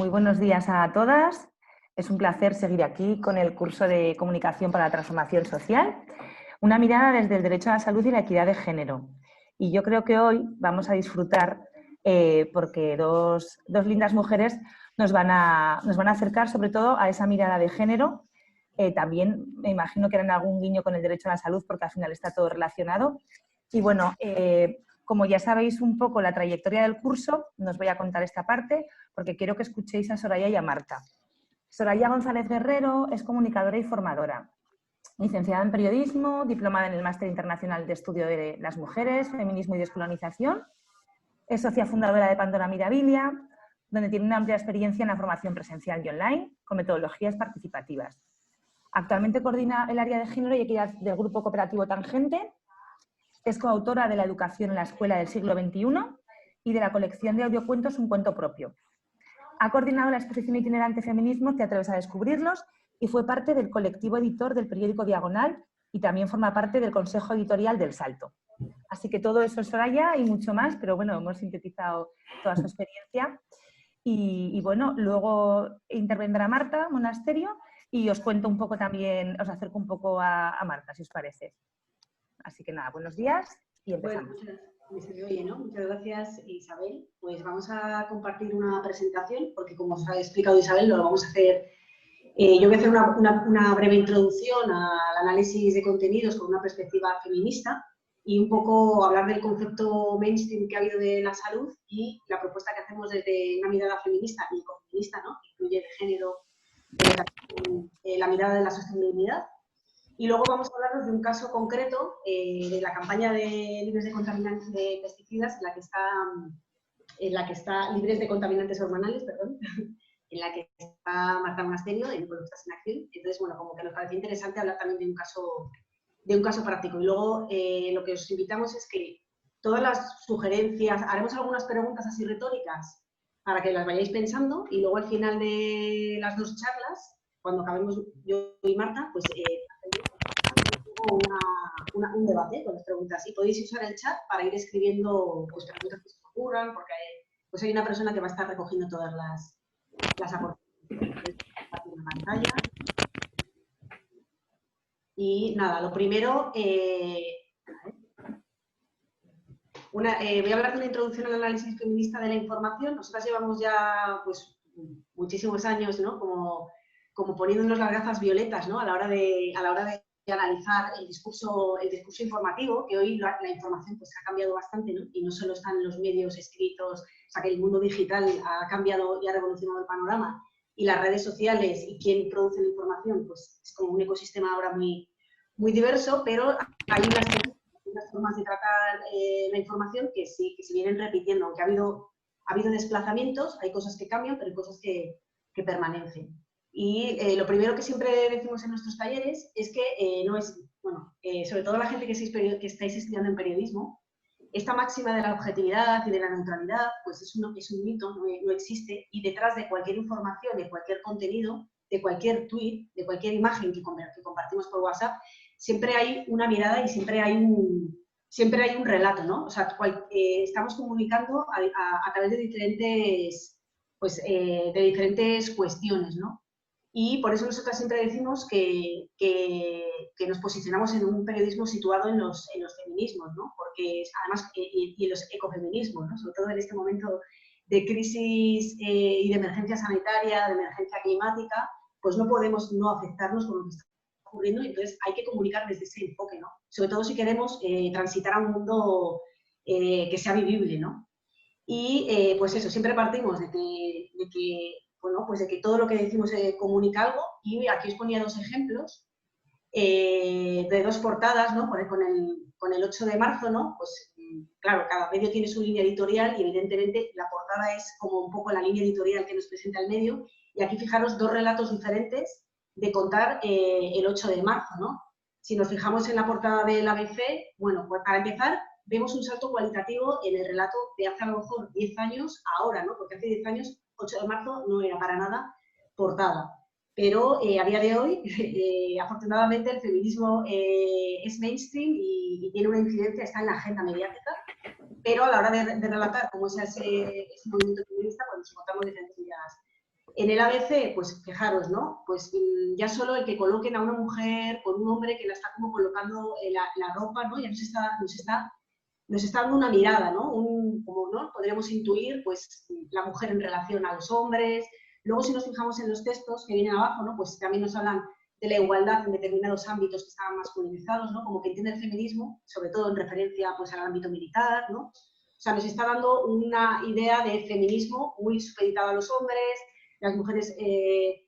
Muy buenos días a todas. Es un placer seguir aquí con el curso de Comunicación para la Transformación Social, una mirada desde el derecho a la salud y la equidad de género. Y yo creo que hoy vamos a disfrutar porque dos lindas mujeres nos van a acercar sobre todo a esa mirada de género. También me imagino que harán algún guiño con el derecho a la salud porque al final está todo relacionado. Y bueno, como ya sabéis un poco la trayectoria del curso, no os voy a contar esta parte porque quiero que escuchéis a Soraya y a Marta. Soraya González Guerrero es comunicadora y formadora, licenciada en periodismo, diplomada en el Máster Internacional de Estudio de las Mujeres, Feminismo y Descolonización. Es socia fundadora de Pandora Mirabilia, donde tiene una amplia experiencia en la formación presencial y online con metodologías participativas. Actualmente coordina el área de género y equidad del grupo cooperativo Tangente. Es coautora de La educación en la escuela del siglo XXI y de la colección de audiocuentos Un cuento propio. Ha coordinado la exposición itinerante Feminismos, Te atreves a descubrirlos, y fue parte del colectivo editor del periódico Diagonal y también forma parte del consejo editorial del Salto. Así que todo eso es Soraya y mucho más, pero bueno, hemos sintetizado toda su experiencia. Y bueno, luego intervendrá Marta Monasterio y os cuento un poco también, os acerco un poco a Marta, si os parece. Así que nada, buenos días y empezamos. Bueno, se me oye, ¿no? Muchas gracias, Isabel. Pues vamos a compartir una presentación, porque como os ha explicado Isabel, lo vamos a hacer. Yo voy a hacer una breve introducción al análisis de contenidos con una perspectiva feminista y un poco hablar del concepto mainstream que ha habido de la salud y la propuesta que hacemos desde una mirada feminista y ecofeminista, ¿no? Que incluye el género, la mirada de la sostenibilidad. Y luego vamos a hablaros de un caso concreto de la campaña de libres de contaminantes de pesticidas, en la que está libres de contaminantes hormonales, perdón, en la que está Marta Monasterio, en Ecologistas en Acción. Entonces, bueno, como que nos parece interesante hablar también de un caso práctico. Y luego lo que os invitamos es que todas las sugerencias, haremos algunas preguntas así retóricas para que las vayáis pensando y luego al final de las dos charlas, cuando acabemos yo y Marta, pues un debate con las preguntas y podéis usar el chat para ir escribiendo pues, preguntas que os ocurran, porque pues hay una persona que va a estar recogiendo todas las aportaciones. Compartir la pantalla. Y nada, lo primero, voy a hablar de una introducción al análisis feminista de la información. Nosotras llevamos ya pues, muchísimos años, ¿no? como poniéndonos las gafas violetas, ¿no? a la hora de analizar el discurso informativo, que hoy la información pues, ha cambiado bastante, ¿no? Y no solo están los medios escritos, o sea que el mundo digital ha cambiado y ha revolucionado el panorama, y las redes sociales y quién produce la información, pues es como un ecosistema ahora muy, muy diverso, pero hay unas formas de tratar la información que sí, que se vienen repitiendo, aunque ha habido desplazamientos, hay cosas que cambian, pero hay cosas que permanecen. Y lo primero que siempre decimos en nuestros talleres es que no es, bueno, sobre todo la gente que estáis estudiando en periodismo, esta máxima de la objetividad y de la neutralidad, pues es un mito, no existe, y detrás de cualquier información, de cualquier contenido, de cualquier tweet, de cualquier imagen que compartimos por WhatsApp, siempre hay una mirada y siempre hay un relato, ¿no? O sea, estamos comunicando a través de diferentes cuestiones, ¿no? Y por eso nosotras siempre decimos que nos posicionamos en un periodismo situado en los feminismos, ¿no? Porque además, y en los ecofeminismos, ¿no? Sobre todo en este momento de crisis y de emergencia sanitaria, de emergencia climática, pues no podemos no afectarnos con lo que está ocurriendo, y entonces hay que comunicar desde ese enfoque, ¿no? Sobre todo si queremos transitar a un mundo que sea vivible, ¿no? Y pues eso, siempre partimos de que todo lo que decimos comunica algo, y aquí os ponía dos ejemplos de dos portadas, ¿no? Con el 8 de marzo, ¿no? Pues claro, cada medio tiene su línea editorial y evidentemente la portada es como un poco la línea editorial que nos presenta el medio, y aquí fijaros dos relatos diferentes de contar el 8 de marzo, ¿no? Si nos fijamos en la portada del ABC, bueno, pues para empezar, vemos un salto cualitativo en el relato de hace a lo mejor 10 años a ahora, ¿no? Porque hace 10 años, 8 de marzo, no era para nada portada. Pero a día de hoy, afortunadamente, el feminismo es mainstream y tiene una incidencia, está en la agenda mediática, pero a la hora de relatar cómo es ese movimiento feminista, pues nos encontramos diferencias En el ABC, pues fijaros, ¿no? Pues ya solo el que coloquen a una mujer con un hombre que la está como colocando la ropa, ¿no? Ya nos está dando una mirada, ¿no? Como, ¿no? Podríamos intuir, pues, la mujer en relación a los hombres. Luego, si nos fijamos en los textos que vienen abajo, ¿no? Pues también nos hablan de la igualdad en determinados ámbitos que estaban masculinizados, ¿no? Como que entiende el feminismo, sobre todo en referencia, pues, al ámbito militar, ¿no? O sea, nos está dando una idea de feminismo muy supeditado a los hombres, las mujeres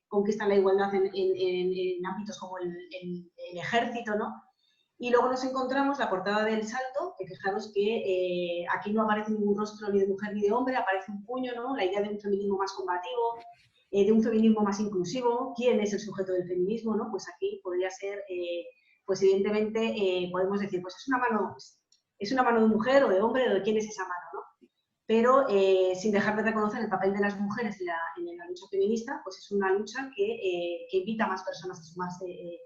conquistan la igualdad en ámbitos como el ejército, ¿no? Y luego nos encontramos la portada del Salto, que fijaros que aquí no aparece ningún rostro ni de mujer ni de hombre, aparece un puño, ¿no? La idea de un feminismo más combativo, de un feminismo más inclusivo. ¿Quién es el sujeto del feminismo, no? Pues aquí podría ser, pues evidentemente podemos decir, pues es una mano de mujer o de hombre, o de quién es esa mano, ¿no? Pero sin dejar de reconocer el papel de las mujeres en la lucha feminista, pues es una lucha que invita a más personas a sumarse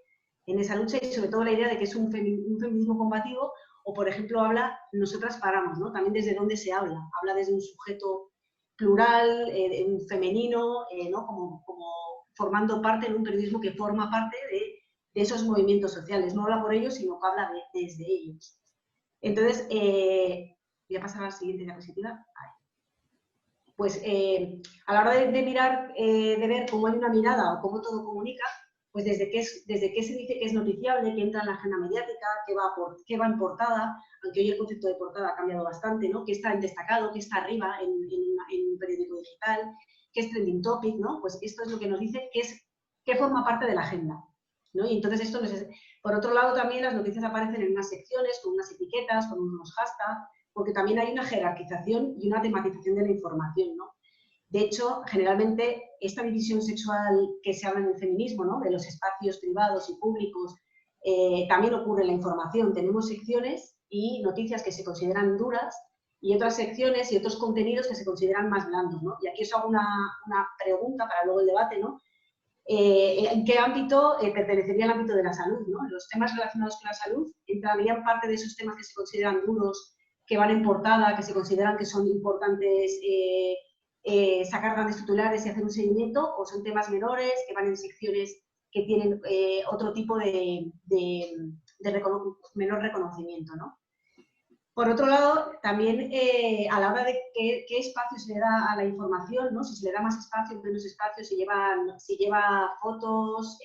en esa lucha y sobre todo la idea de que es un feminismo combativo o, por ejemplo, habla, nosotras paramos, ¿no? También desde dónde se habla desde un sujeto plural, un femenino, ¿no? Como formando parte de un periodismo que forma parte de esos movimientos sociales, no habla por ellos, sino que habla desde ellos. Entonces, voy a pasar a la siguiente diapositiva. Pues a la hora de mirar, de ver cómo hay una mirada o cómo todo comunica, pues desde qué se dice que es noticiable, que entra en la agenda mediática, qué va en portada, aunque hoy el concepto de portada ha cambiado bastante, ¿no? Qué está en destacado, qué está arriba en un periódico digital, qué es trending topic, ¿no? Pues esto es lo que nos dice qué forma parte de la agenda, ¿no? Y entonces esto por otro lado también las noticias aparecen en unas secciones, con unas etiquetas, con unos hashtags, porque también hay una jerarquización y una tematización de la información, ¿no? De hecho, generalmente, esta división sexual que se habla en el feminismo, ¿no? De los espacios privados y públicos, también ocurre en la información. Tenemos secciones y noticias que se consideran duras y otras secciones y otros contenidos que se consideran más blandos, ¿no? Y aquí os hago una pregunta para luego el debate, ¿no? ¿En qué ámbito pertenecería al ámbito de la salud, ¿no? Los temas relacionados con la salud entrarían parte de esos temas que se consideran duros, que van en portada, que se consideran que son importantes sacar grandes titulares y hacer un seguimiento, o son temas menores que van en secciones que tienen otro tipo de menor reconocimiento, ¿no? Por otro lado, también a la hora de qué espacio se le da a la información, ¿no? Si se le da más espacio, menos espacio, si lleva fotos,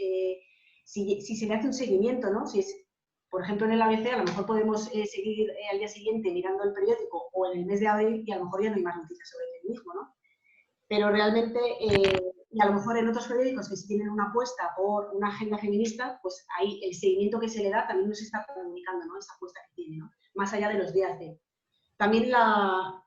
si se le hace un seguimiento, ¿no? Si es, por ejemplo, en el ABC a lo mejor podemos seguir al día siguiente mirando el periódico o en el mes de abril y a lo mejor ya no hay más noticias sobre el feminismo, ¿no? Pero realmente, y a lo mejor en otros periódicos que sí tienen una apuesta por una agenda feminista, pues ahí el seguimiento que se le da también nos está comunicando, ¿no? Esa apuesta que tiene, ¿no? Más allá de los días de... También la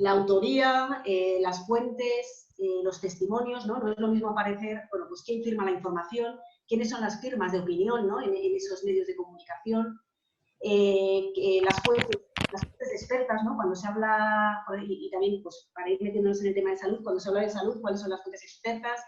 autoría, las fuentes, los testimonios, ¿no? No es lo mismo aparecer, bueno, pues quién firma la información, quiénes son las firmas de opinión, ¿no? En esos medios de comunicación, las fuentes expertas, ¿no? Cuando se habla, y también pues, para ir metiéndonos en el tema de salud, cuando se habla de salud, cuáles son las fuentes expertas,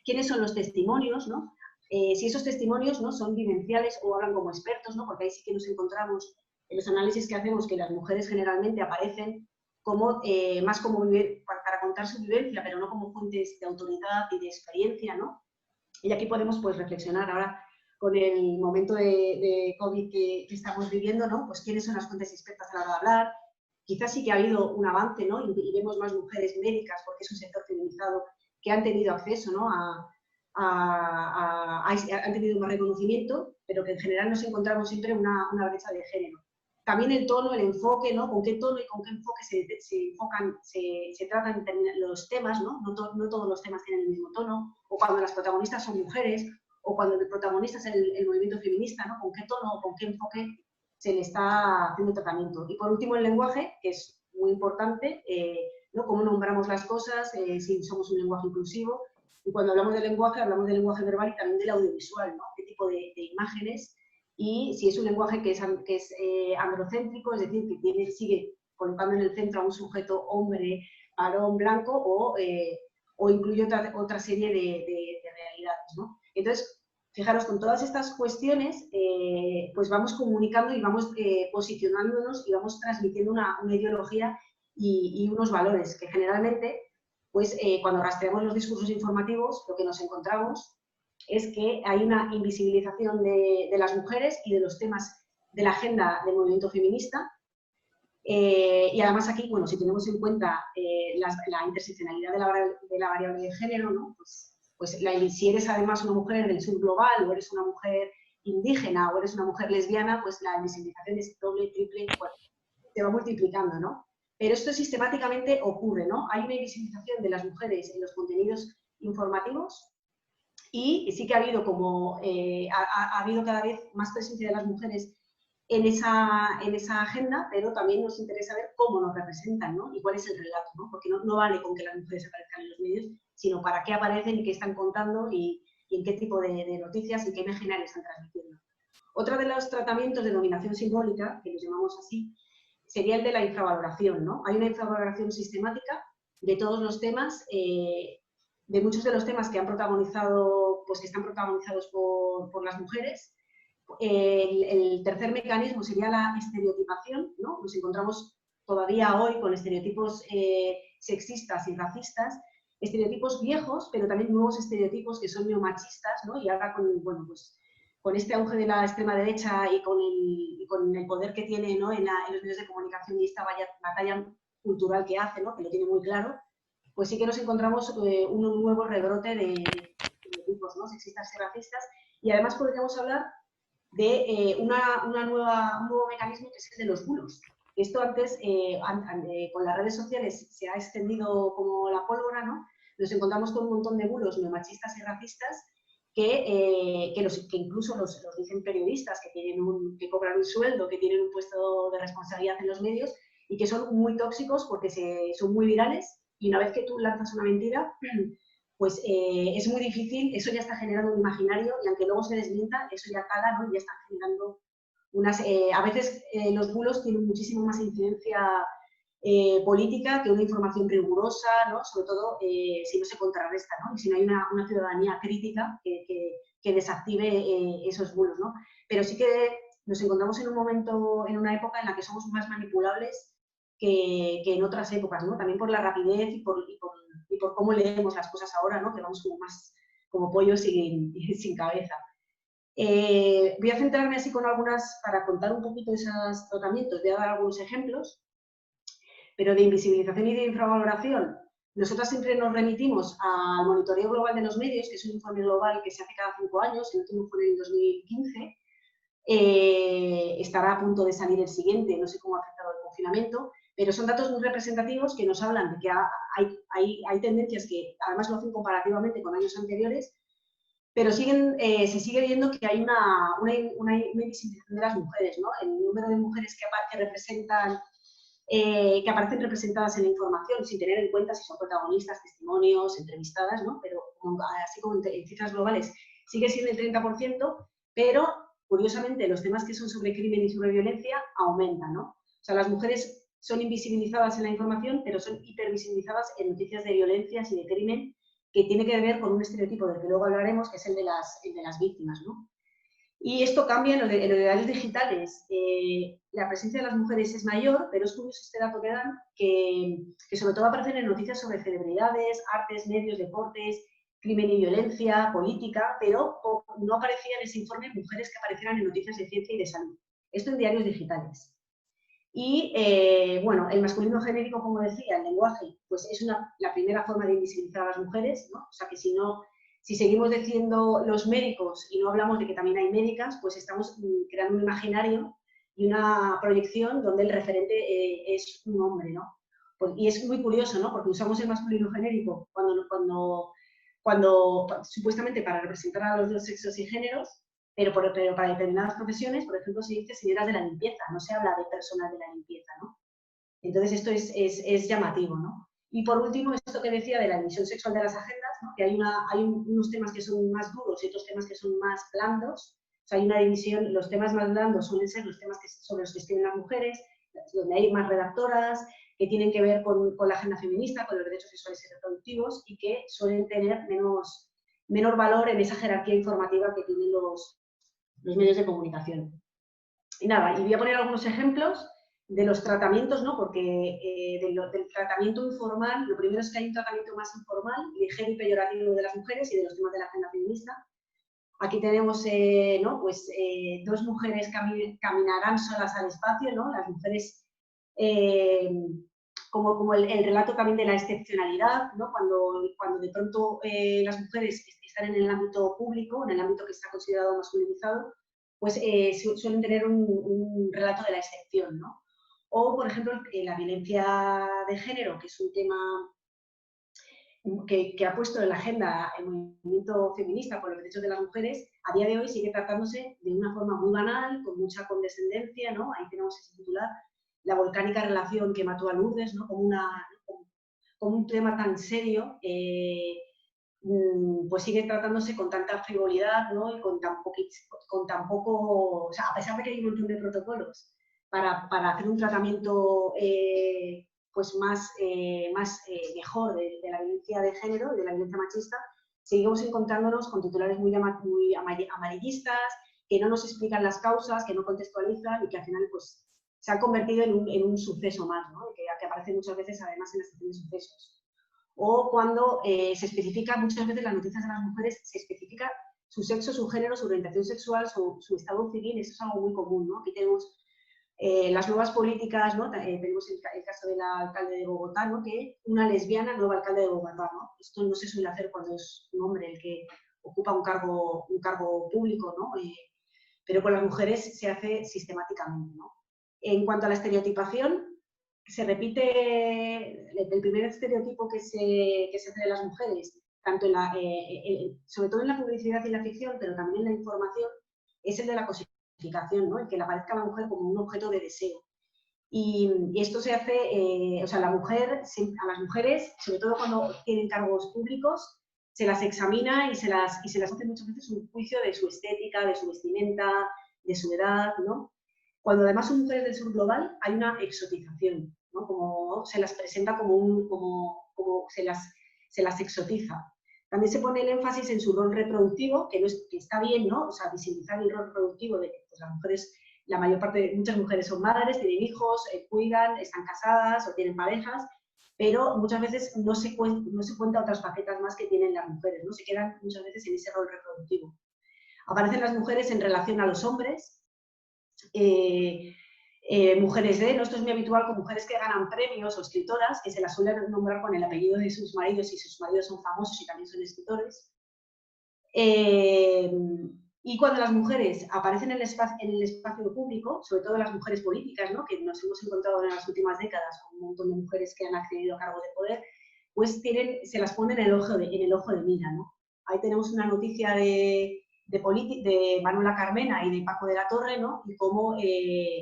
quiénes son los testimonios, ¿no? Si esos testimonios, ¿no? Son vivenciales o hablan como expertos, ¿no? Porque ahí sí que nos encontramos en los análisis que hacemos que las mujeres generalmente aparecen como, más como para contar su vivencia, pero no como fuentes de autoridad y de experiencia, ¿no? Y aquí podemos pues reflexionar ahora con el momento de COVID que estamos viviendo, ¿no? Pues quiénes son las fuentes expertas a la hora de hablar. Quizás sí que ha habido un avance, ¿no? Y vemos más mujeres médicas, porque es un sector feminizado, que han tenido acceso, ¿no? Han tenido más reconocimiento, pero que en general nos encontramos siempre una brecha de género. También el tono, el enfoque, ¿no? Con qué tono y con qué enfoque se tratan los temas, ¿no? No todos los temas tienen el mismo tono, o cuando las protagonistas son mujeres, o cuando el protagonista es el movimiento feminista, ¿no? Con qué tono o con qué enfoque se le está haciendo tratamiento. Y por último, el lenguaje, que es muy importante, ¿no? Cómo nombramos las cosas, si somos un lenguaje inclusivo. Y cuando hablamos de lenguaje, hablamos del lenguaje verbal y también del audiovisual, ¿no? Qué tipo de imágenes, y si es un lenguaje que es androcéntrico, es decir, que sigue colocando en el centro a un sujeto hombre, varón, blanco, o incluye otra serie de realidades, ¿no? Entonces, fijaros, con todas estas cuestiones, pues vamos comunicando y vamos posicionándonos y vamos transmitiendo una ideología y unos valores que generalmente pues cuando rastreamos los discursos informativos, lo que nos encontramos es que hay una invisibilización de las mujeres y de los temas de la agenda del movimiento feminista. Y además aquí, bueno, si tenemos en cuenta la interseccionalidad de la variable de género, ¿no? Pues si eres además una mujer del sur global, o eres una mujer indígena, o eres una mujer lesbiana, pues la invisibilización es doble, triple, bueno, se va multiplicando, ¿no? Pero esto sistemáticamente ocurre, ¿no? Hay una invisibilización de las mujeres en los contenidos informativos y sí que ha habido ha habido cada vez más presencia de las mujeres en esa agenda, pero también nos interesa ver cómo nos representan, ¿no? Y cuál es el relato, ¿no? Porque no vale con que las mujeres aparezcan en los medios, sino para qué aparecen y qué están contando y en qué tipo de noticias y qué imaginario están transmitiendo. Otro de los tratamientos de dominación simbólica, que los llamamos así, sería el de la infravaloración, ¿no? Hay una infravaloración sistemática de todos los temas, de muchos de los temas que han protagonizado, pues que están protagonizados por las mujeres. El tercer mecanismo sería la estereotipación, ¿no? Nos encontramos todavía hoy con estereotipos sexistas y racistas, estereotipos viejos, pero también nuevos estereotipos que son neomachistas, ¿no? Y ahora con este auge de la extrema derecha y con el poder que tiene, ¿no? en los medios de comunicación y esta batalla cultural que hace, ¿no? Que lo tiene muy claro, pues sí que nos encontramos un nuevo rebrote de estereotipos, ¿no? Sexistas y racistas. Y además podríamos hablar de un nuevo mecanismo que es el de los bulos. Esto antes, con las redes sociales, se ha extendido como la pólvora, ¿no? Nos encontramos con un montón de bulos neomachistas y racistas que incluso los dicen periodistas que cobran un sueldo, que tienen un puesto de responsabilidad en los medios y que son muy tóxicos porque son muy virales y una vez que tú lanzas una mentira, pues es muy difícil, eso ya está generando un imaginario y aunque luego se desmienta, eso ya cala, ¿no? Y ya está generando a veces los bulos tienen muchísimo más incidencia política que una información rigurosa, ¿no? Sobre todo si no se contrarresta, ¿no? Y si no hay una ciudadanía crítica que desactive esos bulos, ¿no? Pero sí que nos encontramos en un momento, en una época en la que somos más manipulables que en otras épocas, ¿no? También por la rapidez y por cómo leemos las cosas ahora, ¿no? Que vamos como más como pollos sin cabeza. Voy a centrarme así con algunas, para contar un poquito esos tratamientos, voy a dar algunos ejemplos, pero de invisibilización y de infravaloración, nosotras siempre nos remitimos al monitoreo global de los medios, que es un informe global que se hace cada 5 años, el último fue en el 2015, estará a punto de salir el siguiente, no sé cómo ha afectado el confinamiento, pero son datos muy representativos que nos hablan de que hay tendencias que además lo hacen comparativamente con años anteriores, pero se sigue viendo que hay una invisibilización de las mujeres, ¿no? El número de mujeres que aparecen representadas en la información, sin tener en cuenta si son protagonistas, testimonios, entrevistadas, ¿no? Pero así como en cifras globales sigue siendo el 30%, pero curiosamente los temas que son sobre crimen y sobre violencia aumentan, ¿no? O sea, las mujeres son invisibilizadas en la información, pero son hipervisibilizadas en noticias de violencias y de crimen, que tiene que ver con un estereotipo del que luego hablaremos, que es el de las víctimas, ¿no? Y esto cambia en los horarios digitales. La presencia de las mujeres es mayor, pero es curioso este dato que dan, que sobre todo aparecen en noticias sobre celebridades, artes, medios, deportes, crimen y violencia, política, pero no aparecían en ese informe mujeres que aparecieran en noticias de ciencia y de salud. Esto en diarios digitales. Y, bueno, el masculino genérico, como decía, el lenguaje, pues es la primera forma de invisibilizar a las mujeres, ¿no? O sea, que si seguimos diciendo los médicos y no hablamos de que también hay médicas, pues estamos creando un imaginario y una proyección donde el referente es un hombre, ¿no? Pues, y es muy curioso, ¿no? Porque usamos el masculino genérico cuando supuestamente para representar a los dos sexos y géneros, pero para determinadas profesiones, por ejemplo, se dice señoras de la limpieza, no se habla de personas de la limpieza, ¿no? Entonces esto es llamativo, ¿no? Y por último, esto que decía de la división sexual de las agendas, ¿no? Que hay unos temas que son más duros y otros temas que son más blandos. O sea, hay una división, los temas más blandos suelen ser los temas sobre los que escriben las mujeres, donde hay más redactoras, que tienen que ver con la agenda feminista, con los derechos sexuales y reproductivos y que suelen tener menor valor en esa jerarquía informativa que tienen los medios de comunicación. Y nada, y voy a poner algunos ejemplos de los tratamientos, ¿no? Porque del tratamiento informal, lo primero es que hay un tratamiento más informal, ligero y peyorativo de las mujeres y de los temas de la agenda feminista. Aquí tenemos, ¿no? Pues, dos mujeres caminarán solas al espacio, ¿no? Las mujeres, como el relato también de la excepcionalidad, ¿no? Cuando de pronto las mujeres están en el ámbito público, en el ámbito que está considerado masculinizado, pues suelen tener un relato de la excepción, ¿no? O, por ejemplo, la violencia de género, que es un tema que ha puesto en la agenda el movimiento feminista por los derechos de las mujeres, a día de hoy sigue tratándose de una forma muy banal, con mucha condescendencia, ¿no? Ahí tenemos ese titular, la volcánica relación que mató a Lourdes, ¿no? Como un tema tan serio, pues sigue tratándose con tanta frivolidad, ¿no? Y con tan poco, o sea, a pesar de que hay un montón de protocolos para hacer un tratamiento pues mejor de la violencia de género, de la violencia machista, seguimos encontrándonos con titulares muy amarillistas, que no nos explican las causas, que no contextualizan y que al final pues, se han convertido en un suceso más, ¿no? que aparece muchas veces además en la sección de sucesos. O cuando se especifica, muchas veces las noticias de las mujeres, se especifica su sexo, su género, su orientación sexual, su estado civil, eso es algo muy común, ¿no? Aquí tenemos las nuevas políticas, ¿no? Tenemos el caso del alcalde de Bogotá, ¿no? Que una lesbiana, nueva alcalde de Bogotá, ¿no? Esto no se suele hacer cuando es un hombre el que ocupa un cargo público, ¿no? Pero con las mujeres se hace sistemáticamente, ¿no? En cuanto a la estereotipación, se repite el primer estereotipo que se hace de las mujeres, tanto sobre todo en la publicidad y la ficción, pero también en la información, es el de la cosificación, ¿no? El que le aparezca a la mujer como un objeto de deseo. Y esto se hace, o sea, a las mujeres, sobre todo cuando tienen cargos públicos, se las examina y se las hace muchas veces un juicio de su estética, de su vestimenta, de su edad, ¿no? Cuando además son mujeres del sur global, hay una exotización, ¿no? Como se las presenta como se las exotiza. También se pone el énfasis en su rol reproductivo, que está bien, ¿no? O sea, visibilizar el rol reproductivo de pues, las mujeres, muchas mujeres son madres, tienen hijos, cuidan, están casadas o tienen parejas, pero muchas veces no se cuenta otras facetas más que tienen las mujeres, ¿no? Se quedan muchas veces en ese rol reproductivo. Aparecen las mujeres en relación a los hombres, mujeres ¿no? Esto es muy habitual con mujeres que ganan premios o escritoras, que se las suelen nombrar con el apellido de sus maridos y sus maridos son famosos y también son escritores. Y cuando las mujeres aparecen en el espacio público, sobre todo las mujeres políticas, ¿no? Que nos hemos encontrado en las últimas décadas con un montón de mujeres que han accedido a cargos de poder, pues se las pone en el ojo de mira, ¿no? Ahí tenemos una noticia de Manuela Carmena y de Paco de la Torre, ¿no? Y cómo,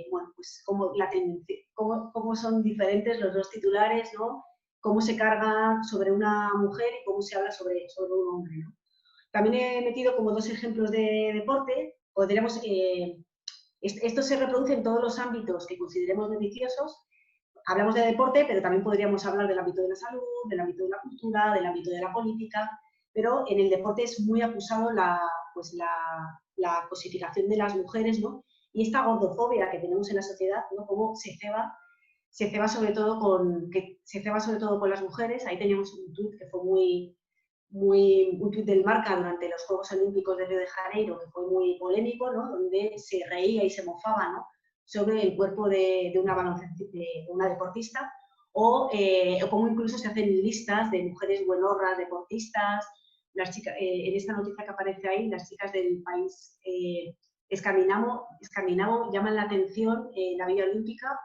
bueno, pues cómo son diferentes los dos titulares, ¿no? Cómo se carga sobre una mujer y cómo se habla sobre un hombre, ¿no? También he metido como dos ejemplos de deporte. Podríamos, esto se reproduce en todos los ámbitos que consideremos noticiosos. Hablamos de deporte, pero también podríamos hablar del ámbito de la salud, del ámbito de la cultura, del ámbito de la política, pero en el deporte es muy acusado la cosificación de las mujeres, ¿no? Y esta gordofobia que tenemos en la sociedad, ¿no? Cómo se ceba sobre todo con las mujeres. Ahí teníamos un tuit que fue un tuit del Marca durante los Juegos Olímpicos de Río de Janeiro, que fue muy polémico, ¿no? Donde se reía y se mofaba, ¿no? Sobre el cuerpo de una deportista, o cómo incluso se hacen listas de mujeres buenorras, deportistas. Las chicas, en esta noticia que aparece ahí, las chicas del país escandinavo llaman la atención la Villa Olímpica,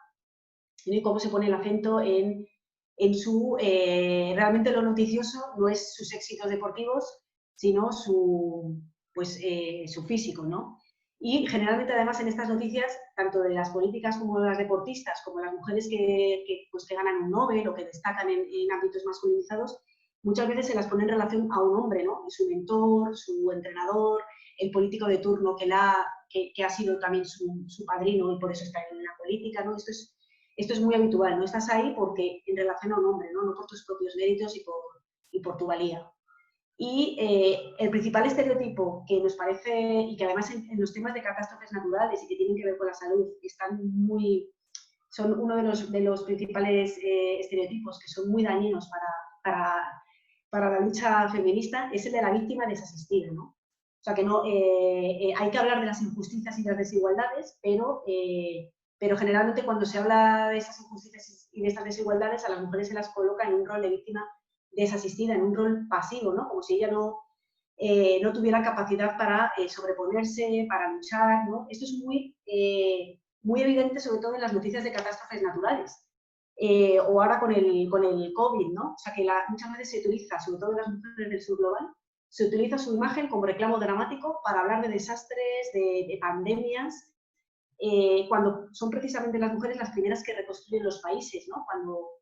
¿no? Y cómo se pone el acento en realmente lo noticioso no es sus éxitos deportivos, sino su físico, ¿no? Y generalmente además en estas noticias, tanto de las políticas como de las deportistas, como las mujeres que ganan un Nobel o que destacan en ámbitos masculinizados, muchas veces se las pone en relación a un hombre, ¿no? Su mentor, su entrenador, el político de turno que ha sido también su padrino y por eso está en la política, ¿no? Esto es muy habitual, no estás ahí porque en relación a un hombre, no por tus propios méritos y por tu valía. Y el principal estereotipo que nos parece, y que además en los temas de catástrofes naturales y que tienen que ver con la salud, están muy son uno de los principales estereotipos que son muy dañinos para la lucha feminista, es el de la víctima desasistida, ¿no? O sea, que no, hay que hablar de las injusticias y de las desigualdades, pero generalmente cuando se habla de esas injusticias y de estas desigualdades, a las mujeres se las coloca en un rol de víctima desasistida, en un rol pasivo, ¿no? Como si ella no tuviera capacidad para sobreponerse, para luchar, ¿no? Esto es muy evidente, sobre todo en las noticias de catástrofes naturales. O ahora con el COVID, ¿no? O sea, que muchas veces se utiliza, sobre todo en las mujeres del sur global, se utiliza su imagen como reclamo dramático para hablar de desastres, de pandemias, cuando son precisamente las mujeres las primeras que reconstruyen los países, ¿no?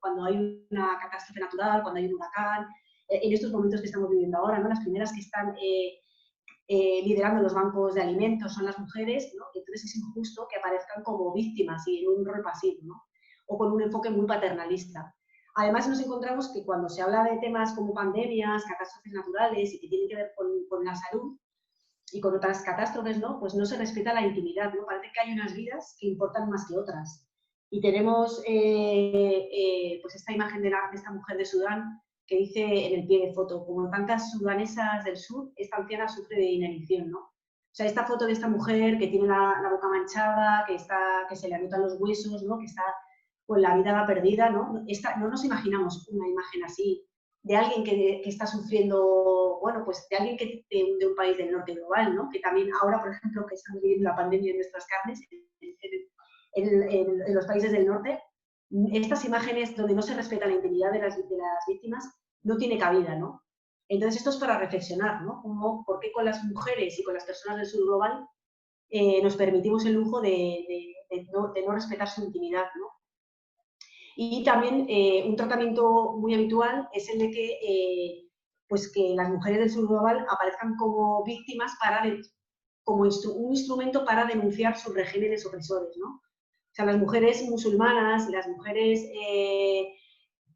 Cuando hay una catástrofe natural, cuando hay un huracán, en estos momentos que estamos viviendo ahora, ¿no? Las primeras que están liderando los bancos de alimentos son las mujeres, ¿no? Entonces es injusto que aparezcan como víctimas y en un rol pasivo, ¿no? O con un enfoque muy paternalista. Además nos encontramos que cuando se habla de temas como pandemias, catástrofes naturales y que tienen que ver con la salud y con otras catástrofes, ¿no? Pues no se respeta la intimidad, ¿no? Parece que hay unas vidas que importan más que otras. Y tenemos pues esta imagen de esta mujer de Sudán que dice en el pie de foto, como tantas sudanesas del sur, esta anciana sufre de inanición, ¿no? O sea, esta foto de esta mujer que tiene la boca manchada, que se le anotan los huesos, ¿no? Que está con la vida perdida, ¿no? No nos imaginamos una imagen así de alguien que está sufriendo, bueno, pues de alguien de un país del norte global, ¿no? Que también ahora, por ejemplo, que estamos viviendo la pandemia en nuestras carnes, en los países del norte, estas imágenes donde no se respeta la intimidad de las víctimas no tiene cabida, ¿no? Entonces esto es para reflexionar, ¿no? ¿Por qué con las mujeres y con las personas del sur global nos permitimos el lujo de no respetar su intimidad, ¿no? Y también un tratamiento muy habitual es el de que, pues que las mujeres del sur global aparezcan como víctimas como un instrumento para denunciar sus regímenes opresores, ¿no? O sea, las mujeres musulmanas y las mujeres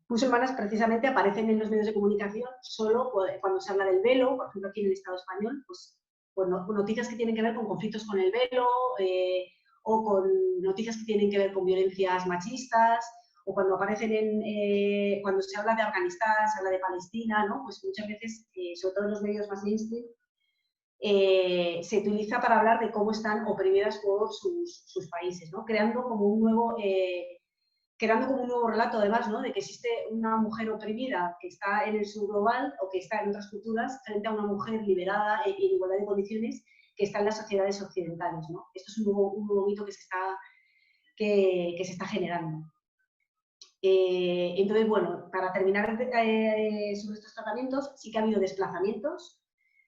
musulmanas precisamente aparecen en los medios de comunicación solo cuando se habla del velo, por ejemplo aquí en el Estado español, pues noticias que tienen que ver con conflictos con el velo o con noticias que tienen que ver con violencias machistas o cuando cuando se habla de Afganistán, se habla de Palestina, ¿no? Pues muchas veces, sobre todo en los medios más mainstream, se utiliza para hablar de cómo están oprimidas por sus países, ¿no? Creando como un nuevo relato, además, ¿no? De que existe una mujer oprimida que está en el sur global o que está en otras culturas frente a una mujer liberada en igualdad de condiciones que está en las sociedades occidentales, ¿no? Esto es un nuevo mito que se está generando. Entonces, bueno, para terminar sobre estos tratamientos, sí que ha habido desplazamientos,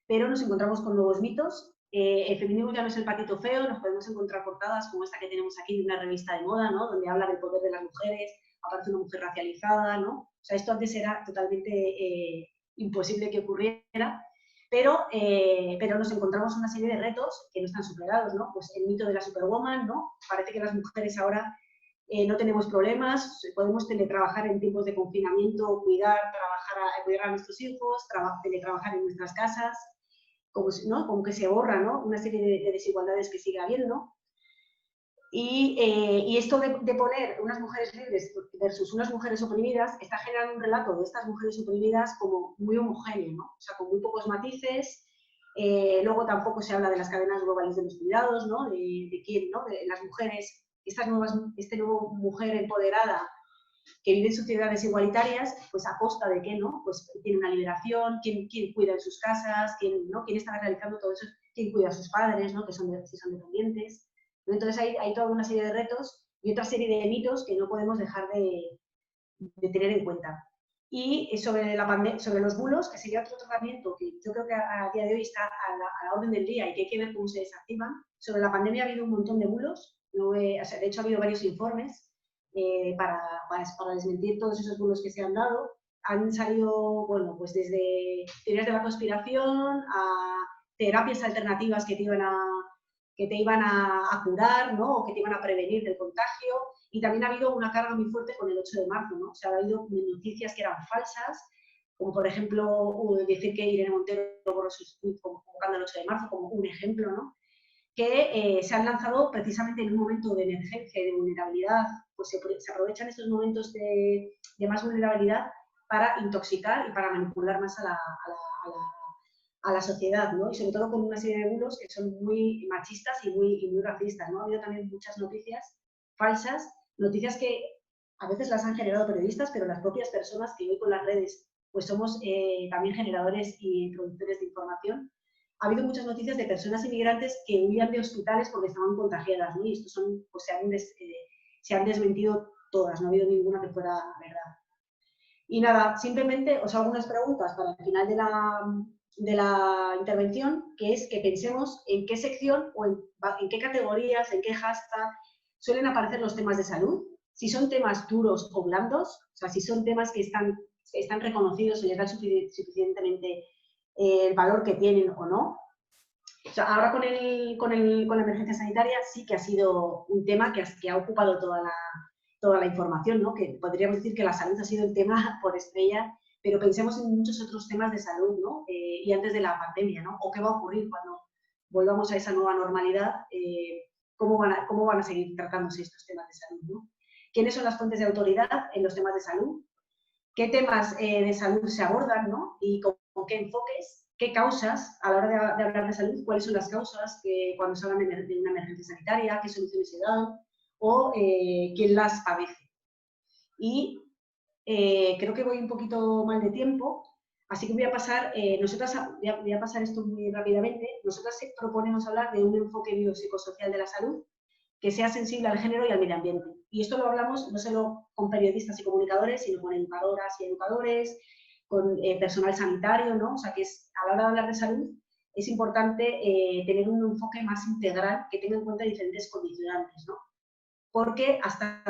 pero nos encontramos con nuevos mitos. El feminismo ya no es el patito feo, nos podemos encontrar portadas como esta que tenemos aquí de una revista de moda, ¿no? Donde habla del poder de las mujeres, aparece una mujer racializada, ¿no? O sea, esto antes era totalmente imposible que ocurriera, pero nos encontramos una serie de retos que no están superados, ¿no? Pues el mito de la superwoman, ¿no? Parece que las mujeres ahora no tenemos problemas, podemos teletrabajar en tiempos de confinamiento, cuidar a nuestros hijos, teletrabajar en nuestras casas, ¿no? Como que se borra, ¿no? Una serie de desigualdades que sigue habiendo. Y esto de poner unas mujeres libres versus unas mujeres oprimidas está generando un relato de estas mujeres oprimidas como muy homogéneo, ¿no? O sea, con muy pocos matices. Luego tampoco se habla de las cadenas globales de los cuidados, ¿no? De quién, ¿no? De las mujeres, esta nueva mujer empoderada que vive en sociedades igualitarias, pues a costa de qué, ¿no? Pues tiene una liberación, quién cuida en sus casas, quién está realizando todo eso, quién cuida a sus padres, ¿no? Si son dependientes. Entonces hay toda una serie de retos y otra serie de mitos que no podemos dejar de tener en cuenta. Y sobre los bulos, que sería otro tratamiento que yo creo que a día de hoy está a la orden del día y que hay que ver cómo se desactivan. Sobre la pandemia ha habido un montón de bulos, de hecho ha habido varios informes para desmentir todos esos bulos que se han dado. Han salido, bueno, pues desde teorías de la conspiración a terapias alternativas que te iban a curar, ¿no? O que te iban a prevenir del contagio. Y también ha habido una carga muy fuerte con el 8 de marzo, ¿no? O sea, ha habido noticias que eran falsas, como por ejemplo decir que Irene Montero borró sus tweets convocando el 8 de marzo, como un ejemplo, ¿no? que se han lanzado precisamente en un momento de emergencia y de vulnerabilidad, pues se aprovechan estos momentos de más vulnerabilidad para intoxicar y para manipular más a la sociedad, ¿no? Y sobre todo con una serie de bulos que son muy machistas y muy racistas, ¿no? Ha habido también muchas noticias falsas, noticias que a veces las han generado periodistas, pero las propias personas que hoy con las redes pues somos también generadores y productores de información. Ha habido muchas noticias de personas inmigrantes que huían de hospitales porque estaban contagiadas, ¿no? Y estos son, pues se han desmentido todas, no ha habido ninguna que fuera verdad. Y nada, simplemente os hago unas preguntas para el final de la intervención, que es que pensemos en qué sección o en qué categorías, en qué hashtag suelen aparecer los temas de salud, si son temas duros o blandos, o sea, si son temas que están reconocidos y les dan suficientemente el valor que tienen o no. O sea, ahora con la emergencia sanitaria sí que ha sido un tema que ha ocupado toda la información, ¿no? Que podríamos decir que la salud ha sido el tema por estrella, pero pensemos en muchos otros temas de salud, ¿no? Y antes de la pandemia, ¿no? O qué va a ocurrir cuando volvamos a esa nueva normalidad, cómo van a seguir tratándose estos temas de salud, ¿no? ¿Quiénes son las fuentes de autoridad en los temas de salud? ¿Qué temas de salud se abordan, ¿no? Y con qué enfoques? ¿Qué causas a la hora de hablar de salud? ¿Cuáles son las causas cuando se habla de una emergencia sanitaria? ¿Qué soluciones se dan? ¿O quién las padece? Y creo que voy un poquito mal de tiempo, así que voy a pasar, voy a pasar esto muy rápidamente. Nosotras proponemos hablar de un enfoque biopsicosocial de la salud que sea sensible al género y al medio ambiente. Y esto lo hablamos no solo con periodistas y comunicadores, sino con educadoras y educadores, con personal sanitario, ¿no? O sea, que a la hora de hablar de salud es importante tener un enfoque más integral que tenga en cuenta diferentes condicionantes, ¿no? Porque hasta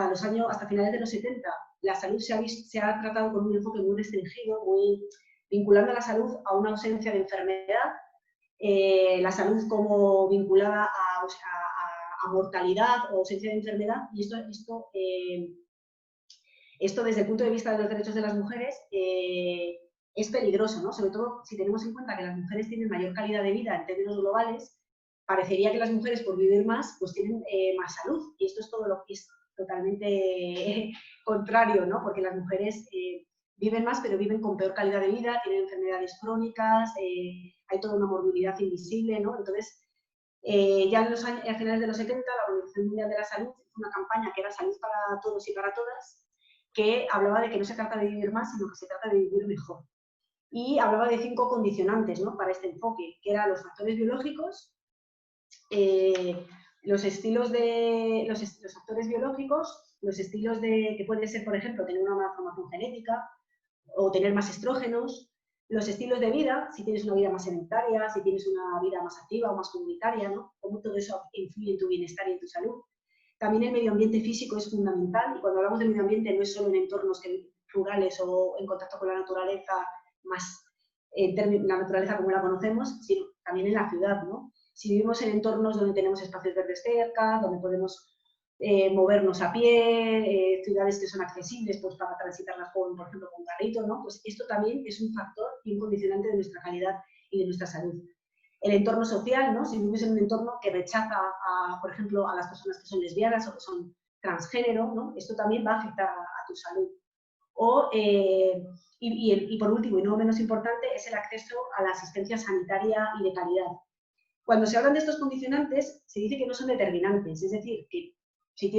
finales de los 70 la salud se ha tratado con un enfoque muy restringido, vinculando a la salud a una ausencia de enfermedad, la salud como vinculada a mortalidad o ausencia de enfermedad, y esto desde el punto de vista de los derechos de las mujeres es peligroso, ¿no? Sobre todo si tenemos en cuenta que las mujeres tienen mayor calidad de vida en términos globales, parecería que las mujeres por vivir más pues tienen más salud, y esto es todo lo que es totalmente contrario, ¿no? Porque las mujeres viven más, pero viven con peor calidad de vida, tienen enfermedades crónicas, hay toda una morbilidad invisible, ¿no? Entonces, ya a finales de los 70, la Organización Mundial de la Salud hizo una campaña que era Salud para todos y para todas, que hablaba de que no se trata de vivir más, sino que se trata de vivir mejor. Y hablaba de 5 condicionantes, ¿no? Para este enfoque, que eran los factores biológicos, los factores biológicos, los estilos que puede ser, por ejemplo, tener una malformación genética o tener más estrógenos, los estilos de vida, si tienes una vida más sedentaria, si tienes una vida más activa o más comunitaria, ¿no? Cómo todo eso influye en tu bienestar y en tu salud. También el medio ambiente físico es fundamental, y cuando hablamos de medio ambiente no es solo en entornos rurales o en contacto con la naturaleza, más la naturaleza como la conocemos, sino también en la ciudad, ¿no? Si vivimos en entornos donde tenemos espacios verdes cerca, donde podemos movernos a pie, ciudades que son accesibles pues, para transitarlas, por ejemplo, con un carrito, ¿no? Pues esto también es un factor y un condicionante de nuestra calidad y de nuestra salud. El entorno social, ¿no? Si vives en un entorno que rechaza, por ejemplo, a las personas que son lesbianas o que son transgénero, ¿no? Esto también va a afectar a tu salud. Y por último, y no menos importante, es el acceso a la asistencia sanitaria y de calidad. Cuando se hablan de estos condicionantes, se dice que no son determinantes, es decir, que si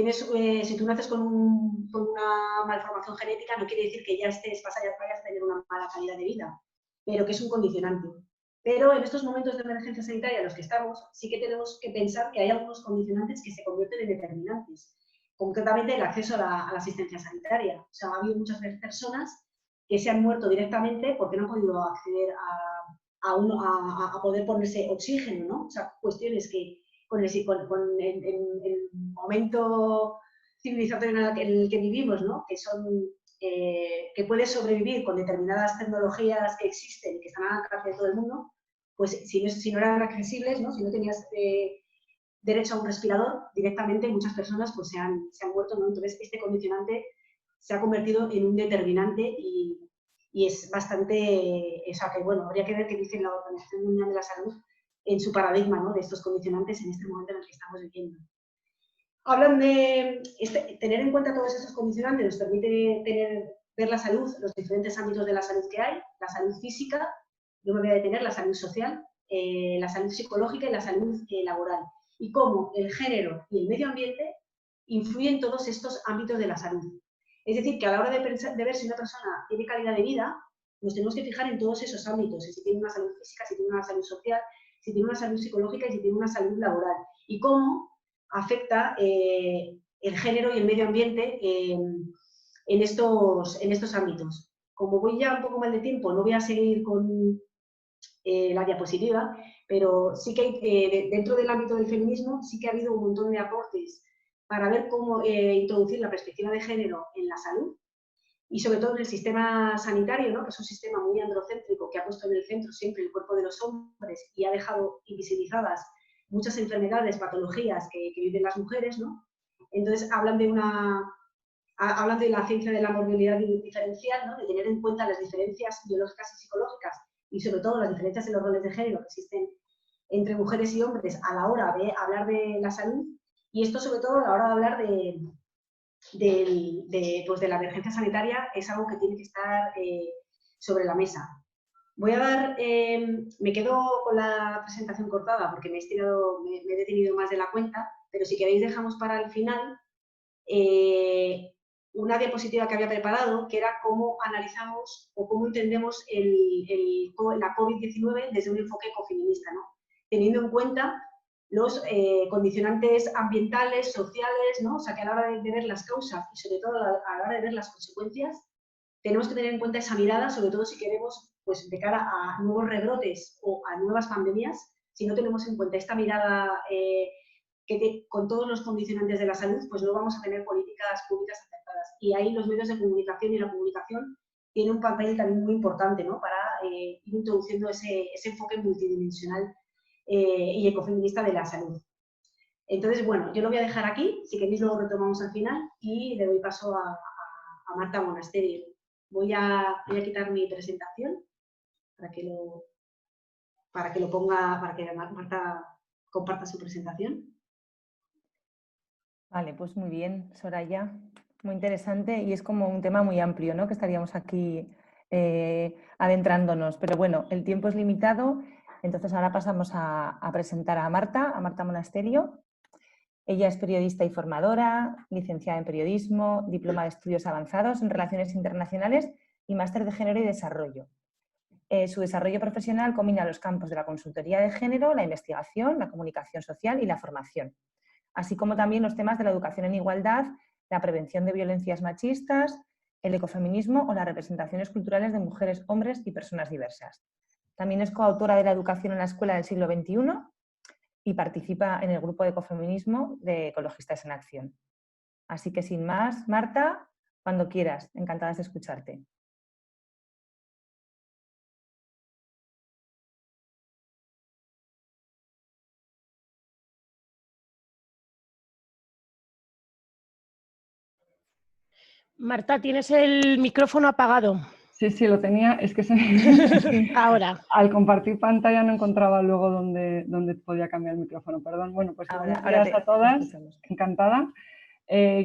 tú naces con una malformación genética, no quiere decir que ya vayas a tener una mala calidad de vida, pero que es un condicionante. Pero en estos momentos de emergencia sanitaria en los que estamos, sí que tenemos que pensar que hay algunos condicionantes que se convierten en determinantes. Concretamente, el acceso a la asistencia sanitaria. O sea, ha habido muchas personas que se han muerto directamente porque no han podido acceder a poder ponerse oxígeno, ¿no? O sea, cuestiones que con el momento civilizatorio en el que vivimos, ¿no? Que puedes sobrevivir con determinadas tecnologías que existen y que están al alcance de todo el mundo, pues si no eran accesibles, ¿no? Si no tenías derecho a un respirador, directamente muchas personas pues, se han muerto, ¿no? Entonces, este condicionante se ha convertido en un determinante y es bastante, o sea, que bueno, habría que ver qué dice la Organización Mundial de la Salud en su paradigma, ¿no?, de estos condicionantes en este momento en el que estamos viviendo. Hablan de tener en cuenta todos esos condicionantes, nos permite ver la salud, los diferentes ámbitos de la salud que hay, la salud física, yo me voy a detener, la salud social, la salud psicológica y la salud laboral, y cómo el género y el medio ambiente influyen en todos estos ámbitos de la salud. Es decir, que a la hora de ver si una persona tiene calidad de vida, nos tenemos que fijar en todos esos ámbitos, si tiene una salud física, si tiene una salud social, si tiene una salud psicológica y si tiene una salud laboral, y cómo afecta el género y el medio ambiente en estos ámbitos. Como voy ya un poco mal de tiempo, no voy a seguir con la diapositiva, pero sí que hay, dentro del ámbito del feminismo sí que ha habido un montón de aportes para ver cómo introducir la perspectiva de género en la salud y sobre todo en el sistema sanitario, ¿no?, que es un sistema muy androcéntrico que ha puesto en el centro siempre el cuerpo de los hombres y ha dejado invisibilizadas muchas enfermedades, patologías que viven las mujeres, ¿no? Entonces hablan de la ciencia de la morbilidad diferencial, ¿no?, de tener en cuenta las diferencias biológicas y psicológicas y sobre todo las diferencias en los roles de género que existen entre mujeres y hombres a la hora de hablar de la salud, y esto sobre todo a la hora de hablar pues de la emergencia sanitaria es algo que tiene que estar sobre la mesa. Voy a dar, me quedo con la presentación cortada porque me he detenido más de la cuenta, pero si queréis dejamos para el final una diapositiva que había preparado, que era cómo analizamos o cómo entendemos la COVID-19 desde un enfoque ecofeminista, ¿no?, teniendo en cuenta los condicionantes ambientales, sociales, ¿no? O sea, que a la hora de ver las causas y sobre todo a la hora de ver las consecuencias, tenemos que tener en cuenta esa mirada, sobre todo si queremos, pues de cara a nuevos rebrotes o a nuevas pandemias, si no tenemos en cuenta esta mirada con todos los condicionantes de la salud, pues no vamos a tener políticas públicas acertadas. Y ahí los medios de comunicación y la comunicación tienen un papel también muy importante, ¿no?, para ir introduciendo ese enfoque multidimensional y ecofeminista de la salud. Entonces, bueno, yo lo voy a dejar aquí, si queréis luego retomamos al final y le doy paso a Marta Monasterio. Voy a quitar mi presentación para que lo ponga, para que Marta comparta su presentación. Vale, pues muy bien, Soraya, muy interesante y es como un tema muy amplio, ¿no?, que estaríamos aquí adentrándonos, pero bueno, el tiempo es limitado, entonces ahora pasamos a presentar a Marta Monasterio. Ella es periodista y formadora, licenciada en periodismo, diploma de estudios avanzados en relaciones internacionales y máster de género y desarrollo. Su desarrollo profesional combina los campos de la consultoría de género, la investigación, la comunicación social y la formación, así como también los temas de la educación en igualdad, la prevención de violencias machistas, el ecofeminismo o las representaciones culturales de mujeres, hombres y personas diversas. También es coautora de la educación en la escuela del siglo XXI y participa en el grupo de ecofeminismo de Ecologistas en Acción. Así que sin más, Marta, cuando quieras, encantadas de escucharte. Marta, tienes el micrófono apagado. Sí, lo tenía. Es que ahora. Al compartir pantalla no encontraba luego dónde podía cambiar el micrófono. Perdón. Bueno, pues buenos días a todas. Encantada.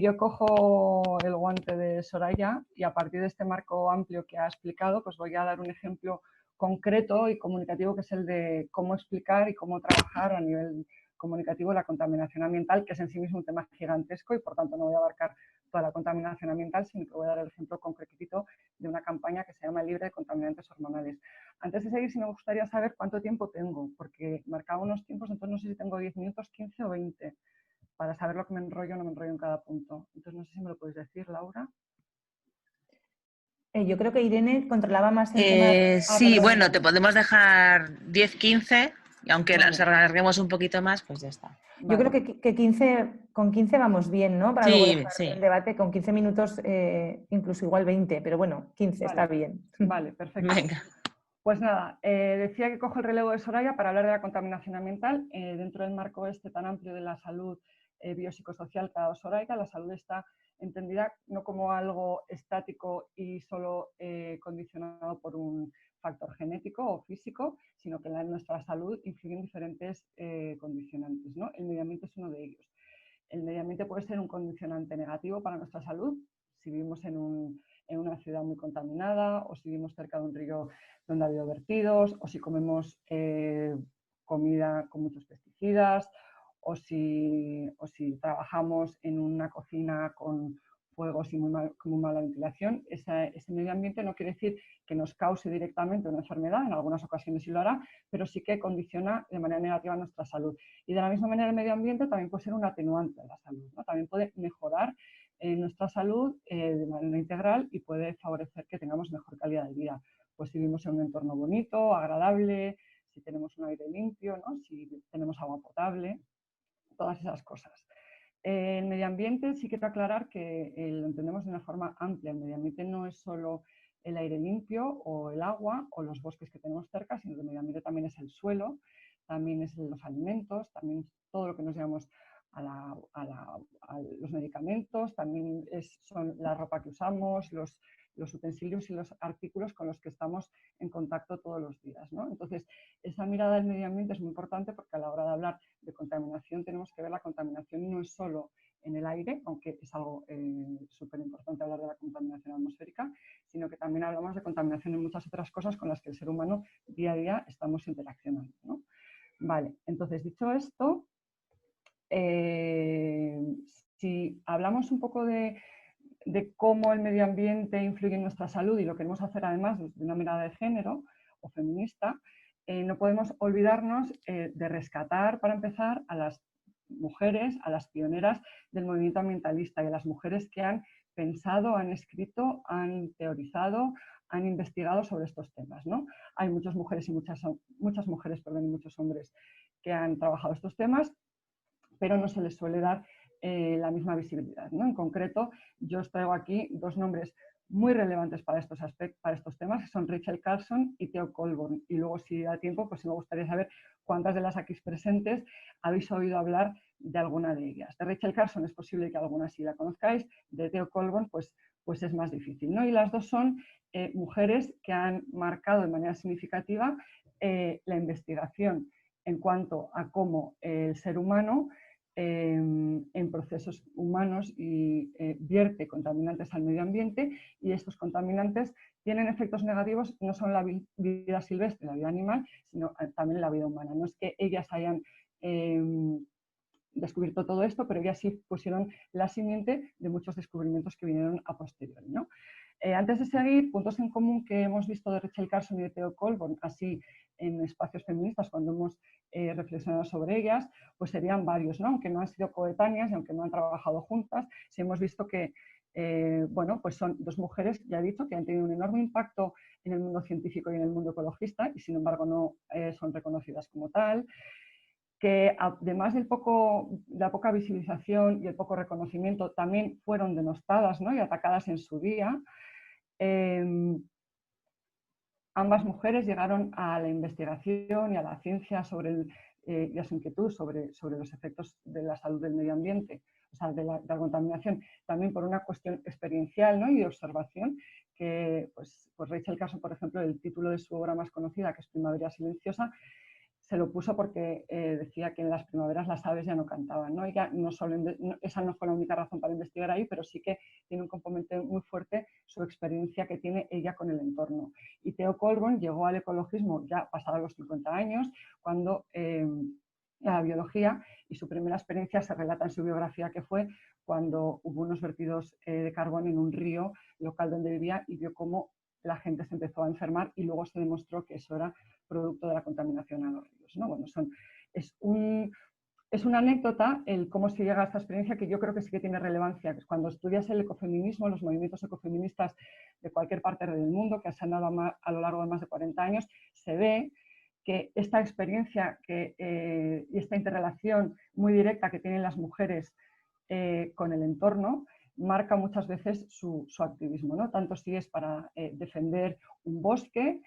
Yo cojo el guante de Soraya y a partir de este marco amplio que ha explicado, pues voy a dar un ejemplo concreto y comunicativo que es el de cómo explicar y cómo trabajar a nivel comunicativo la contaminación ambiental, que es en sí mismo un tema gigantesco y por tanto no voy a abarcar toda la contaminación ambiental, sino que voy a dar el ejemplo concretito de una campaña que se llama Libre de Contaminantes Hormonales. Antes de seguir, sí me gustaría saber cuánto tiempo tengo, porque marcaba unos tiempos, entonces no sé si tengo 10 minutos, 15 o 20, para saber lo que me enrollo o no me enrollo en cada punto. Entonces no sé si me lo podéis decir, Laura. Yo creo que Irene controlaba más el tema. Sí, bueno, te podemos dejar 10-15, y aunque Vale. nos alarguemos un poquito más, pues ya está. Yo creo que con 15 vamos bien, ¿no? Para luego dejar el debate con 15 minutos, incluso igual 20, pero bueno, 15 está bien. Vale, perfecto. Venga. Pues nada, decía que cojo el relevo de Soraya para hablar de la contaminación ambiental dentro del marco tan amplio de la salud biopsicosocial que ha dado Soraya. La salud está entendida no como algo estático y solo condicionado por un factor genético o físico, sino que en nuestra salud influyen diferentes condicionantes, ¿no? El medio ambiente es uno de ellos. El medio ambiente puede ser un condicionante negativo para nuestra salud, si vivimos en una ciudad muy contaminada, o si vivimos cerca de un río donde ha habido vertidos, o si comemos comida con muchos pesticidas, o si trabajamos en una cocina con fuegos y muy mala ventilación. Ese medio ambiente no quiere decir que nos cause directamente una enfermedad, en algunas ocasiones sí lo hará, pero sí que condiciona de manera negativa nuestra salud. Y de la misma manera el medio ambiente también puede ser un atenuante de la salud, ¿no? También puede mejorar nuestra salud de manera integral y puede favorecer que tengamos mejor calidad de vida. Pues si vivimos en un entorno bonito, agradable, si tenemos un aire limpio, ¿no? Si tenemos agua potable, todas esas cosas. El medio ambiente sí quiero aclarar que lo entendemos de una forma amplia. El medio ambiente no es solo el aire limpio o el agua o los bosques que tenemos cerca, sino que el medio ambiente también es el suelo, también es los alimentos, también todo lo que nos llevamos a los medicamentos, también son la ropa que usamos, los utensilios y los artículos con los que estamos en contacto todos los días, ¿no? Entonces, esa mirada del medio ambiente es muy importante porque a la hora de hablar de contaminación tenemos que ver la contaminación no es solo en el aire, aunque es algo súper importante hablar de la contaminación atmosférica, sino que también hablamos de contaminación en muchas otras cosas con las que el ser humano día a día estamos interaccionando, ¿no? Vale, entonces dicho esto, si hablamos un poco de cómo el medio ambiente influye en nuestra salud y lo queremos hacer además desde una mirada de género o feminista, no podemos olvidarnos de rescatar, para empezar, a las mujeres, a las pioneras del movimiento ambientalista y a las mujeres que han pensado, han escrito, han teorizado, han investigado sobre estos temas, ¿no? Hay muchas mujeres y muchas mujeres, perdón, y muchos hombres que han trabajado estos temas, pero no se les suele dar la misma visibilidad, ¿no? En concreto, yo os traigo aquí dos nombres muy relevantes para estos temas, que son Rachel Carson y Theo Colborn. Y luego, si da tiempo, pues me gustaría saber cuántas de las aquí presentes habéis oído hablar de alguna de ellas. De Rachel Carson es posible que alguna sí la conozcáis, de Theo Colborn pues es más difícil, ¿no? Y las dos son mujeres que han marcado de manera significativa la investigación en cuanto a cómo el ser humano en procesos humanos y vierte contaminantes al medio ambiente, y estos contaminantes tienen efectos negativos no solo en la vida silvestre, la vida animal, sino también en la vida humana. No es que ellas hayan descubierto todo esto, pero ellas sí pusieron la simiente de muchos descubrimientos que vinieron a posteriori, ¿no? Antes de seguir, puntos en común que hemos visto de Rachel Carson y de Theo Colborn, así en espacios feministas cuando hemos reflexionado sobre ellas, pues serían varios, ¿no? Aunque no han sido coetáneas y aunque no han trabajado juntas, sí hemos visto que bueno, pues son dos mujeres, ya he dicho, que han tenido un enorme impacto en el mundo científico y en el mundo ecologista y sin embargo no son reconocidas como tal, que además de la poca visibilización y el poco reconocimiento también fueron denostadas, ¿no? Y atacadas en su día. Ambas mujeres llegaron a la investigación y a la ciencia y a su inquietud sobre los efectos de la salud del medio ambiente, o sea, de la contaminación, también por una cuestión experiencial, ¿no? Y de observación, que pues Rachel Carson, por ejemplo, el título de su obra más conocida, que es Primavera Silenciosa, se lo puso porque decía que en las primaveras las aves ya no cantaban, ¿no? Ella esa no fue la única razón para investigar ahí, pero sí que tiene un componente muy fuerte su experiencia que tiene ella con el entorno. Y Theo Colborn llegó al ecologismo ya pasados los 50 años, cuando a la biología, y su primera experiencia se relata en su biografía, que fue cuando hubo unos vertidos de carbón en un río local donde vivía y vio cómo la gente se empezó a enfermar y luego se demostró que eso era producto de la contaminación a los ríos, ¿no? Bueno, es una anécdota el cómo se llega a esta experiencia, que yo creo que sí que tiene relevancia. Cuando estudias el ecofeminismo, los movimientos ecofeministas de cualquier parte del mundo, que se han dado a lo largo de más de 40 años, se ve que esta experiencia y esta interrelación muy directa que tienen las mujeres con el entorno marca muchas veces su activismo, ¿no? Tanto si es para defender un bosque,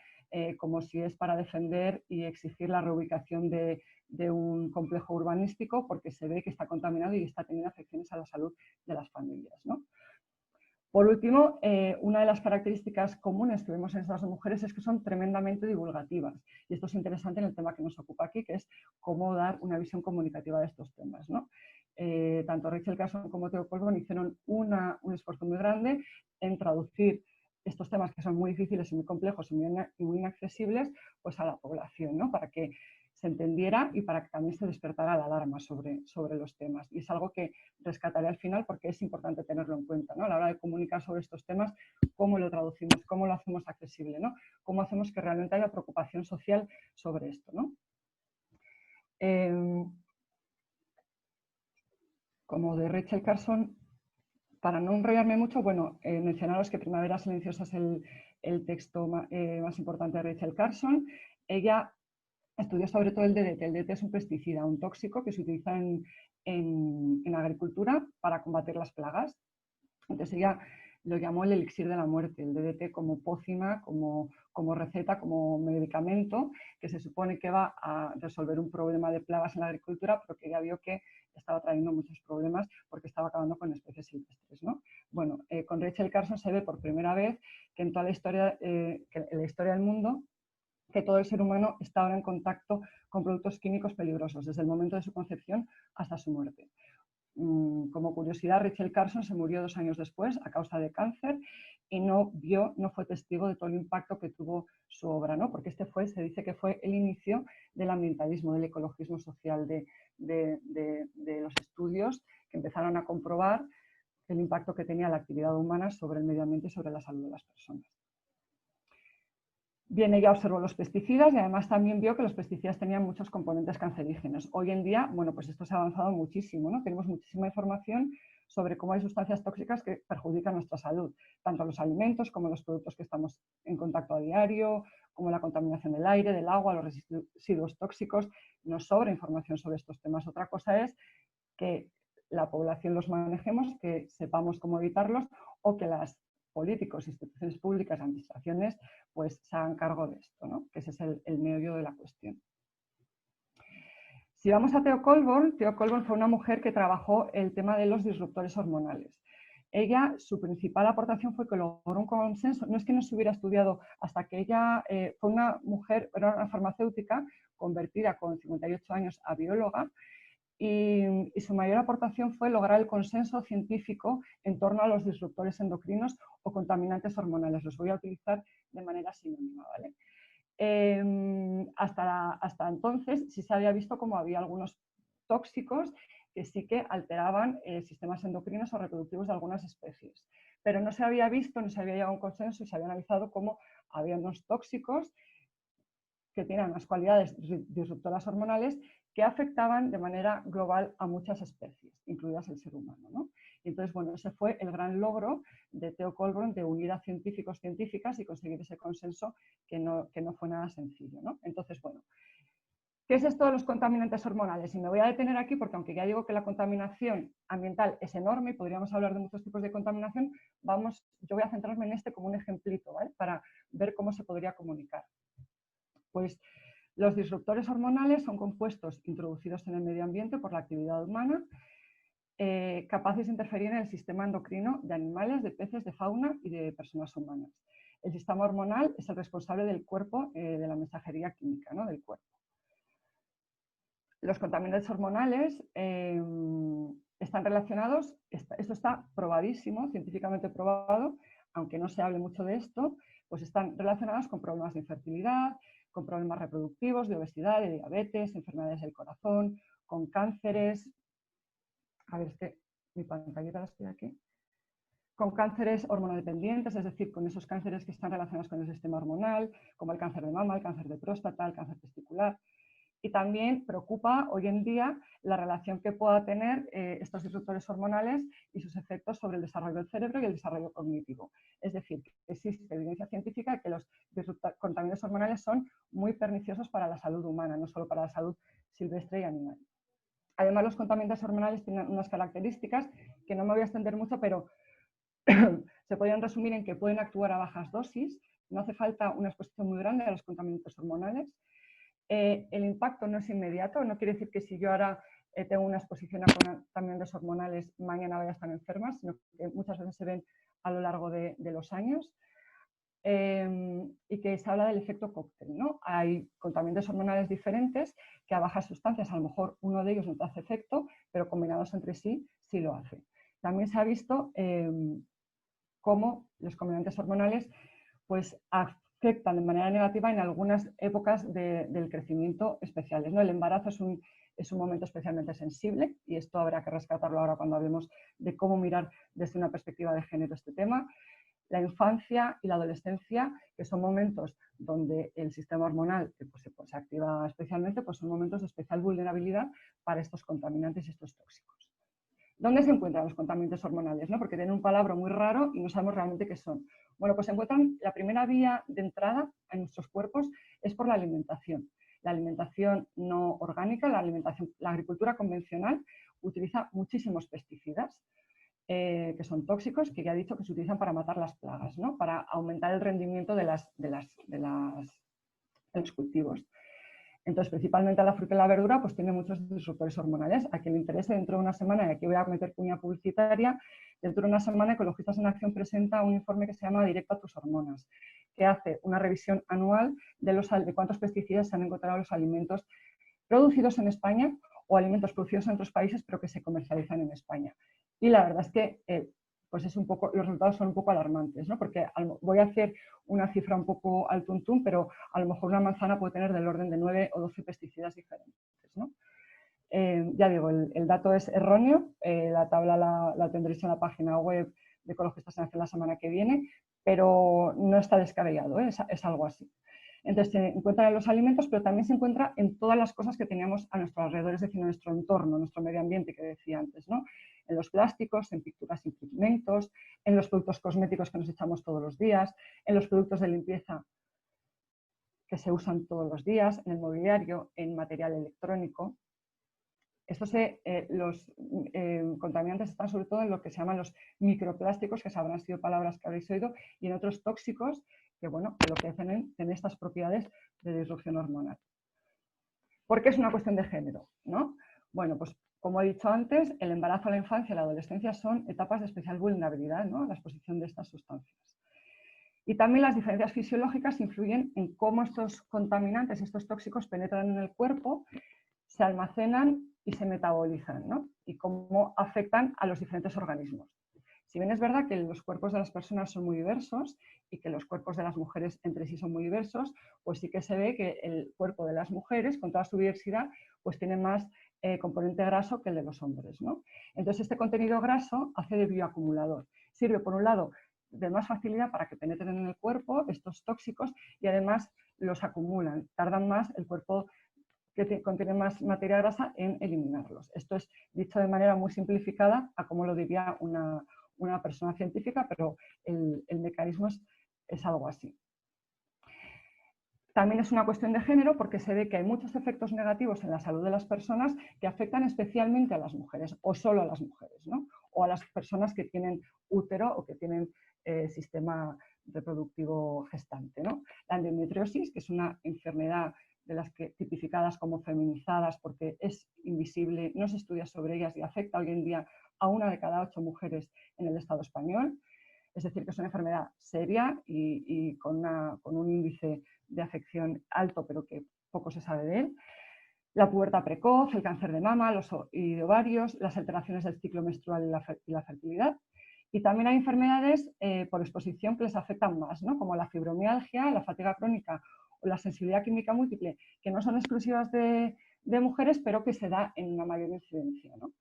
como si es para defender y exigir la reubicación de un complejo urbanístico porque se ve que está contaminado y está teniendo afecciones a la salud de las familias, ¿no? Por último, una de las características comunes que vemos en estas mujeres es que son tremendamente divulgativas. Y esto es interesante en el tema que nos ocupa aquí, que es cómo dar una visión comunicativa de estos temas, ¿no? Tanto Rachel Carson como Theo Colborn hicieron un esfuerzo muy grande en traducir estos temas que son muy difíciles y muy complejos y muy inaccesibles, pues a la población, ¿no? Para que se entendiera y para que también se despertara la alarma sobre los temas. Y es algo que rescataré al final porque es importante tenerlo en cuenta, ¿no? A la hora de comunicar sobre estos temas, cómo lo traducimos, cómo lo hacemos accesible, ¿no? Cómo hacemos que realmente haya preocupación social sobre esto, ¿no? Como de Rachel Carson, para no enrollarme mucho, bueno, mencionaros que Primavera Silenciosa es el texto más importante de Rachel Carson. Ella estudió sobre todo el DDT. El DDT es un pesticida, un tóxico que se utiliza en agricultura para combatir las plagas. Entonces ella lo llamó el elixir de la muerte, el DDT como pócima, como receta, como medicamento, que se supone que va a resolver un problema de plagas en la agricultura, pero que ella vio que estaba trayendo muchos problemas porque estaba acabando con especies silvestres, ¿no? Bueno, con Rachel Carson se ve por primera vez que en toda la historia, del mundo, que todo el ser humano está ahora en contacto con productos químicos peligrosos, desde el momento de su concepción hasta su muerte. Como curiosidad, Rachel Carson se murió 2 años después a causa de cáncer y no fue testigo de todo el impacto que tuvo su obra, ¿no? Porque se dice que fue el inicio del ambientalismo, del ecologismo social, de los estudios que empezaron a comprobar el impacto que tenía la actividad humana sobre el medio ambiente y sobre la salud de las personas. Bien, ella observó los pesticidas y además también vio que los pesticidas tenían muchos componentes cancerígenos. Hoy en día, bueno, pues esto se ha avanzado muchísimo, ¿no? Tenemos muchísima información sobre cómo hay sustancias tóxicas que perjudican nuestra salud, tanto los alimentos como los productos que estamos en contacto a diario, como la contaminación del aire, del agua, los residuos tóxicos. Nos sobra información sobre estos temas. Otra cosa es que la población los manejemos, que sepamos cómo evitarlos o que las políticos, instituciones públicas, administraciones, pues se hagan cargo de esto, ¿no? Que ese es el meollo de la cuestión. Si vamos a Theo Colborn fue una mujer que trabajó el tema de los disruptores hormonales. Ella, su principal aportación fue que logró un consenso, no es que no se hubiera estudiado hasta que ella fue una mujer, era una farmacéutica convertida con 58 años a bióloga, y su mayor aportación fue lograr el consenso científico en torno a los disruptores endocrinos o contaminantes hormonales. Los voy a utilizar de manera sinónima, ¿vale? Hasta entonces sí se había visto como había algunos tóxicos que sí que alteraban sistemas endocrinos o reproductivos de algunas especies, pero no se había visto, no se había llegado a un consenso y se había analizado cómo había unos tóxicos que tienen unas cualidades disruptoras hormonales que afectaban de manera global a muchas especies, incluidas el ser humano, ¿no? Y entonces, bueno, ese fue el gran logro de Theo Colborn de unir a científicos, científicas y conseguir ese consenso que no fue nada sencillo, ¿no? Entonces, bueno, ¿qué es esto de los contaminantes hormonales? Y me voy a detener aquí porque aunque ya digo que la contaminación ambiental es enorme y podríamos hablar de muchos tipos de contaminación, yo voy a centrarme en este como un ejemplito, ¿vale? Para ver cómo se podría comunicar. Pues los disruptores hormonales son compuestos introducidos en el medio ambiente por la actividad humana, capaces de interferir en el sistema endocrino de animales, de peces, de fauna y de personas humanas. El sistema hormonal es el responsable del cuerpo, de la mensajería química, ¿no? Del cuerpo. Los contaminantes hormonales están relacionados, esto está probadísimo, científicamente probado, aunque no se hable mucho de esto, pues están relacionados con problemas de infertilidad, con problemas reproductivos, de obesidad, de diabetes, enfermedades del corazón, con cánceres. A ver, es que mi pantallita la estoy aquí. Con cánceres hormonodependientes, es decir, con esos cánceres que están relacionados con el sistema hormonal, como el cáncer de mama, el cáncer de próstata, el cáncer testicular. Y también preocupa hoy en día la relación que pueda tener estos disruptores hormonales y sus efectos sobre el desarrollo del cerebro y el desarrollo cognitivo. Es decir, existe evidencia científica de que los contaminantes hormonales son muy perniciosos para la salud humana, no solo para la salud silvestre y animal. Además, los contaminantes hormonales tienen unas características que no me voy a extender mucho, pero se podrían resumir en que pueden actuar a bajas dosis, no hace falta una exposición muy grande a los contaminantes hormonales. El impacto no es inmediato, no quiere decir que si yo ahora tengo una exposición a contaminantes hormonales, mañana vaya a estar enferma, sino que muchas veces se ven a lo largo de los años y que se habla del efecto cóctel, ¿no? Hay contaminantes hormonales diferentes que a bajas sustancias a lo mejor uno de ellos no te hace efecto, pero combinados entre sí sí lo hace. También se ha visto cómo los contaminantes hormonales pues, afectan de manera negativa en algunas épocas del crecimiento especiales, ¿no? El embarazo es un momento especialmente sensible y esto habrá que rescatarlo ahora cuando hablemos de cómo mirar desde una perspectiva de género este tema. La infancia y la adolescencia, que son momentos donde el sistema hormonal pues, se activa especialmente, pues son momentos de especial vulnerabilidad para estos contaminantes y estos tóxicos. ¿Dónde se encuentran los contaminantes hormonales? ¿No? Porque tienen un palabra muy raro y no sabemos realmente qué son. Bueno, pues se encuentran, la primera vía de entrada en nuestros cuerpos es por la alimentación. La alimentación no orgánica, la agricultura convencional, utiliza muchísimos pesticidas que son tóxicos, que ya he dicho que se utilizan para matar las plagas, ¿no? Para aumentar el rendimiento de los cultivos. Entonces, principalmente la fruta y la verdura pues tiene muchos disruptores hormonales. A quien le interese, dentro de una semana, y aquí voy a meter cuña publicitaria, dentro de una semana Ecologistas en Acción presenta un informe que se llama Directo a tus hormonas, que hace una revisión anual de cuántos pesticidas se han encontrado en los alimentos producidos en España o alimentos producidos en otros países pero que se comercializan en España. Y la verdad es que pues los resultados son un poco alarmantes, ¿no? Porque voy a hacer una cifra un poco al tuntún, pero a lo mejor una manzana puede tener del orden de 9 o 12 pesticidas diferentes, ¿no? Ya digo, el dato es erróneo, la tabla la tendréis en la página web de Ecologistas en Acción la semana que viene, pero no está descabellado, es algo así. Entonces se encuentra en los alimentos, pero también se encuentra en todas las cosas que teníamos a nuestro alrededor, es decir, en nuestro entorno, nuestro medio ambiente que decía antes, ¿no? En los plásticos, en pinturas y pigmentos, en los productos cosméticos que nos echamos todos los días, en los productos de limpieza que se usan todos los días, en el mobiliario, en material electrónico. Los contaminantes están sobre todo en lo que se llaman los microplásticos, que habrán sido palabras que habréis oído, y en otros tóxicos que, bueno, que lo que hacen es tener estas propiedades de disrupción hormonal. ¿Por qué es una cuestión de género? ¿No? Bueno, pues como he dicho antes, el embarazo, la infancia y la adolescencia son etapas de especial vulnerabilidad, ¿no?, a la exposición de estas sustancias. Y también las diferencias fisiológicas influyen en cómo estos contaminantes, estos tóxicos penetran en el cuerpo, se almacenan y se metabolizan, ¿no? Y cómo afectan a los diferentes organismos. Si bien es verdad que los cuerpos de las personas son muy diversos y que los cuerpos de las mujeres entre sí son muy diversos, pues sí que se ve que el cuerpo de las mujeres, con toda su diversidad, pues tiene más componente graso que el de los hombres, ¿no? Entonces este contenido graso hace de bioacumulador. Sirve, por un lado, de más facilidad para que penetren en el cuerpo estos tóxicos y además los acumulan. Tardan más el cuerpo que contiene más materia grasa en eliminarlos. Esto es dicho de manera muy simplificada a cómo lo diría una persona científica, pero el mecanismo es algo así. También es una cuestión de género porque se ve que hay muchos efectos negativos en la salud de las personas que afectan especialmente a las mujeres o solo a las mujeres, ¿no? O a las personas que tienen útero o que tienen sistema reproductivo gestante, ¿no? La endometriosis, que es una enfermedad de las que tipificadas como feminizadas porque es invisible, no se estudia sobre ellas y afecta hoy en día a 1 de cada 8 mujeres en el Estado español. Es decir, que es una enfermedad seria y con un índice de afección alto, pero que poco se sabe de él. La pubertad precoz, el cáncer de mama y de ovarios, las alteraciones del ciclo menstrual y la fertilidad. Y también hay enfermedades por exposición que les afectan más, ¿no?, como la fibromialgia, la fatiga crónica o la sensibilidad química múltiple, que no son exclusivas de mujeres, pero que se da en una mayor incidencia, ¿no?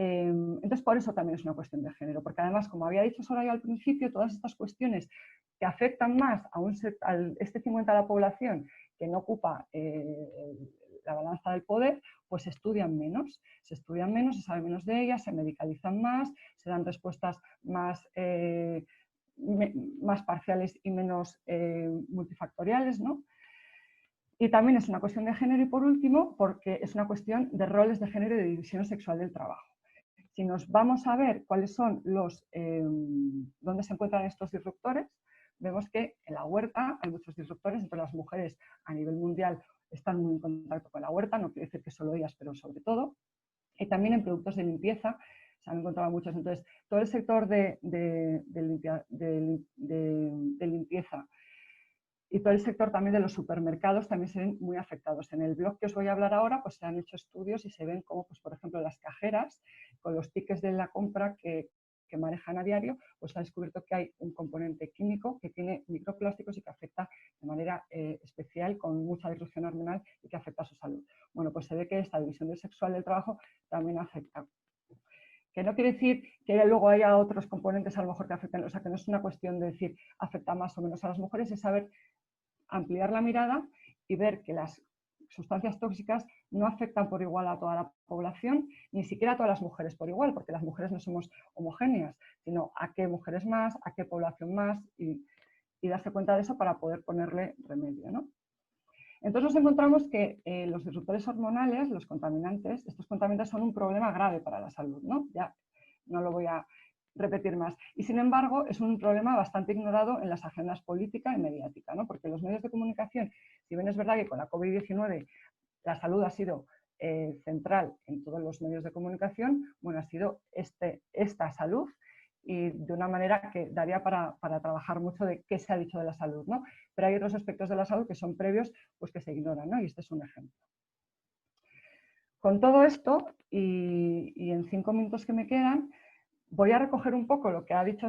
Entonces, por eso también es una cuestión de género, porque además, como había dicho Soraya al principio, todas estas cuestiones que afectan más a este 50% de la población que no ocupa la balanza del poder, pues se estudian menos, se sabe menos de ellas, se medicalizan más, se dan respuestas más parciales y menos multifactoriales, ¿no? Y también es una cuestión de género y, por último, porque es una cuestión de roles de género y de división sexual del trabajo. Si nos vamos a ver cuáles son dónde se encuentran estos disruptores, vemos que en la huerta hay muchos disruptores, entre las mujeres a nivel mundial están muy en contacto con la huerta, no quiere decir que solo ellas, pero sobre todo. Y también en productos de limpieza se han encontrado muchos. Entonces, todo el sector de limpieza y todo el sector también de los supermercados también se ven muy afectados. En el blog que os voy a hablar ahora, pues se han hecho estudios y se ven cómo, pues, por ejemplo, las cajeras, con los tickets de la compra que manejan a diario, pues se ha descubierto que hay un componente químico que tiene microplásticos y que afecta de manera especial, con mucha disrupción hormonal, y que afecta a su salud. Bueno, pues se ve que esta división sexual del trabajo también afecta. Que no quiere decir que luego haya otros componentes a lo mejor que afecten, o sea, que no es una cuestión de decir afecta más o menos a las mujeres, es saber ampliar la mirada y ver que las sustancias tóxicas no afectan por igual a toda la población, ni siquiera a todas las mujeres por igual, porque las mujeres no somos homogéneas, sino a qué mujeres más, a qué población más, y darse cuenta de eso para poder ponerle remedio, ¿no? Entonces nos encontramos que los disruptores hormonales, los contaminantes, estos contaminantes son un problema grave para la salud, ¿no? Ya no lo voy a repetir más. Y sin embargo, es un problema bastante ignorado en las agendas política y mediática, ¿no? Porque los medios de comunicación, si bien es verdad que con la COVID-19 la salud ha sido central en todos los medios de comunicación, bueno, ha sido esta salud, y de una manera que daría para trabajar mucho de qué se ha dicho de la salud, ¿no? Pero hay otros aspectos de la salud que son previos, pues que se ignoran, ¿no? Y este es un ejemplo. Con todo esto, y en 5 minutos que me quedan, voy a recoger un poco lo que ha dicho,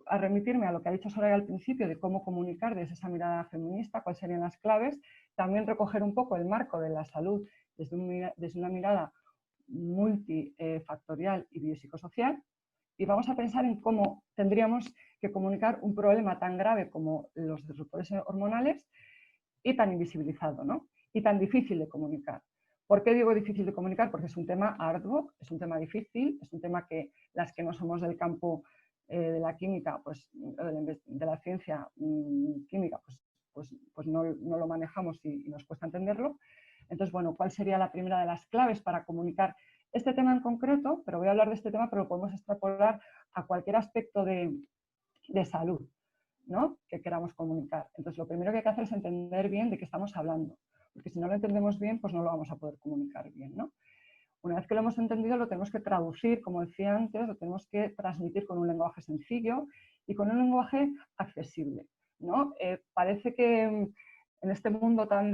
a remitirme a lo que ha dicho Soraya al principio de cómo comunicar desde esa mirada feminista, cuáles serían las claves, también recoger un poco el marco de la salud desde una mirada multifactorial y biopsicosocial, y vamos a pensar en cómo tendríamos que comunicar un problema tan grave como los disruptores hormonales y tan invisibilizado, ¿no? Y tan difícil de comunicar. ¿Por qué digo difícil de comunicar? Porque es un tema arduo, es un tema difícil, es un tema que las que no somos del campo de la química, pues de la ciencia química, pues no lo manejamos y nos cuesta entenderlo. Entonces, bueno, ¿cuál sería la primera de las claves para comunicar este tema en concreto? Pero voy a hablar de este tema, pero lo podemos extrapolar a cualquier aspecto de salud, ¿no?, que queramos comunicar. Entonces, lo primero que hay que hacer es entender bien de qué estamos hablando, porque si no lo entendemos bien, pues no lo vamos a poder comunicar bien, ¿no? Una vez que lo hemos entendido, lo tenemos que traducir, como decía antes, lo tenemos que transmitir con un lenguaje sencillo y con un lenguaje accesible, ¿no? Parece que en este mundo tan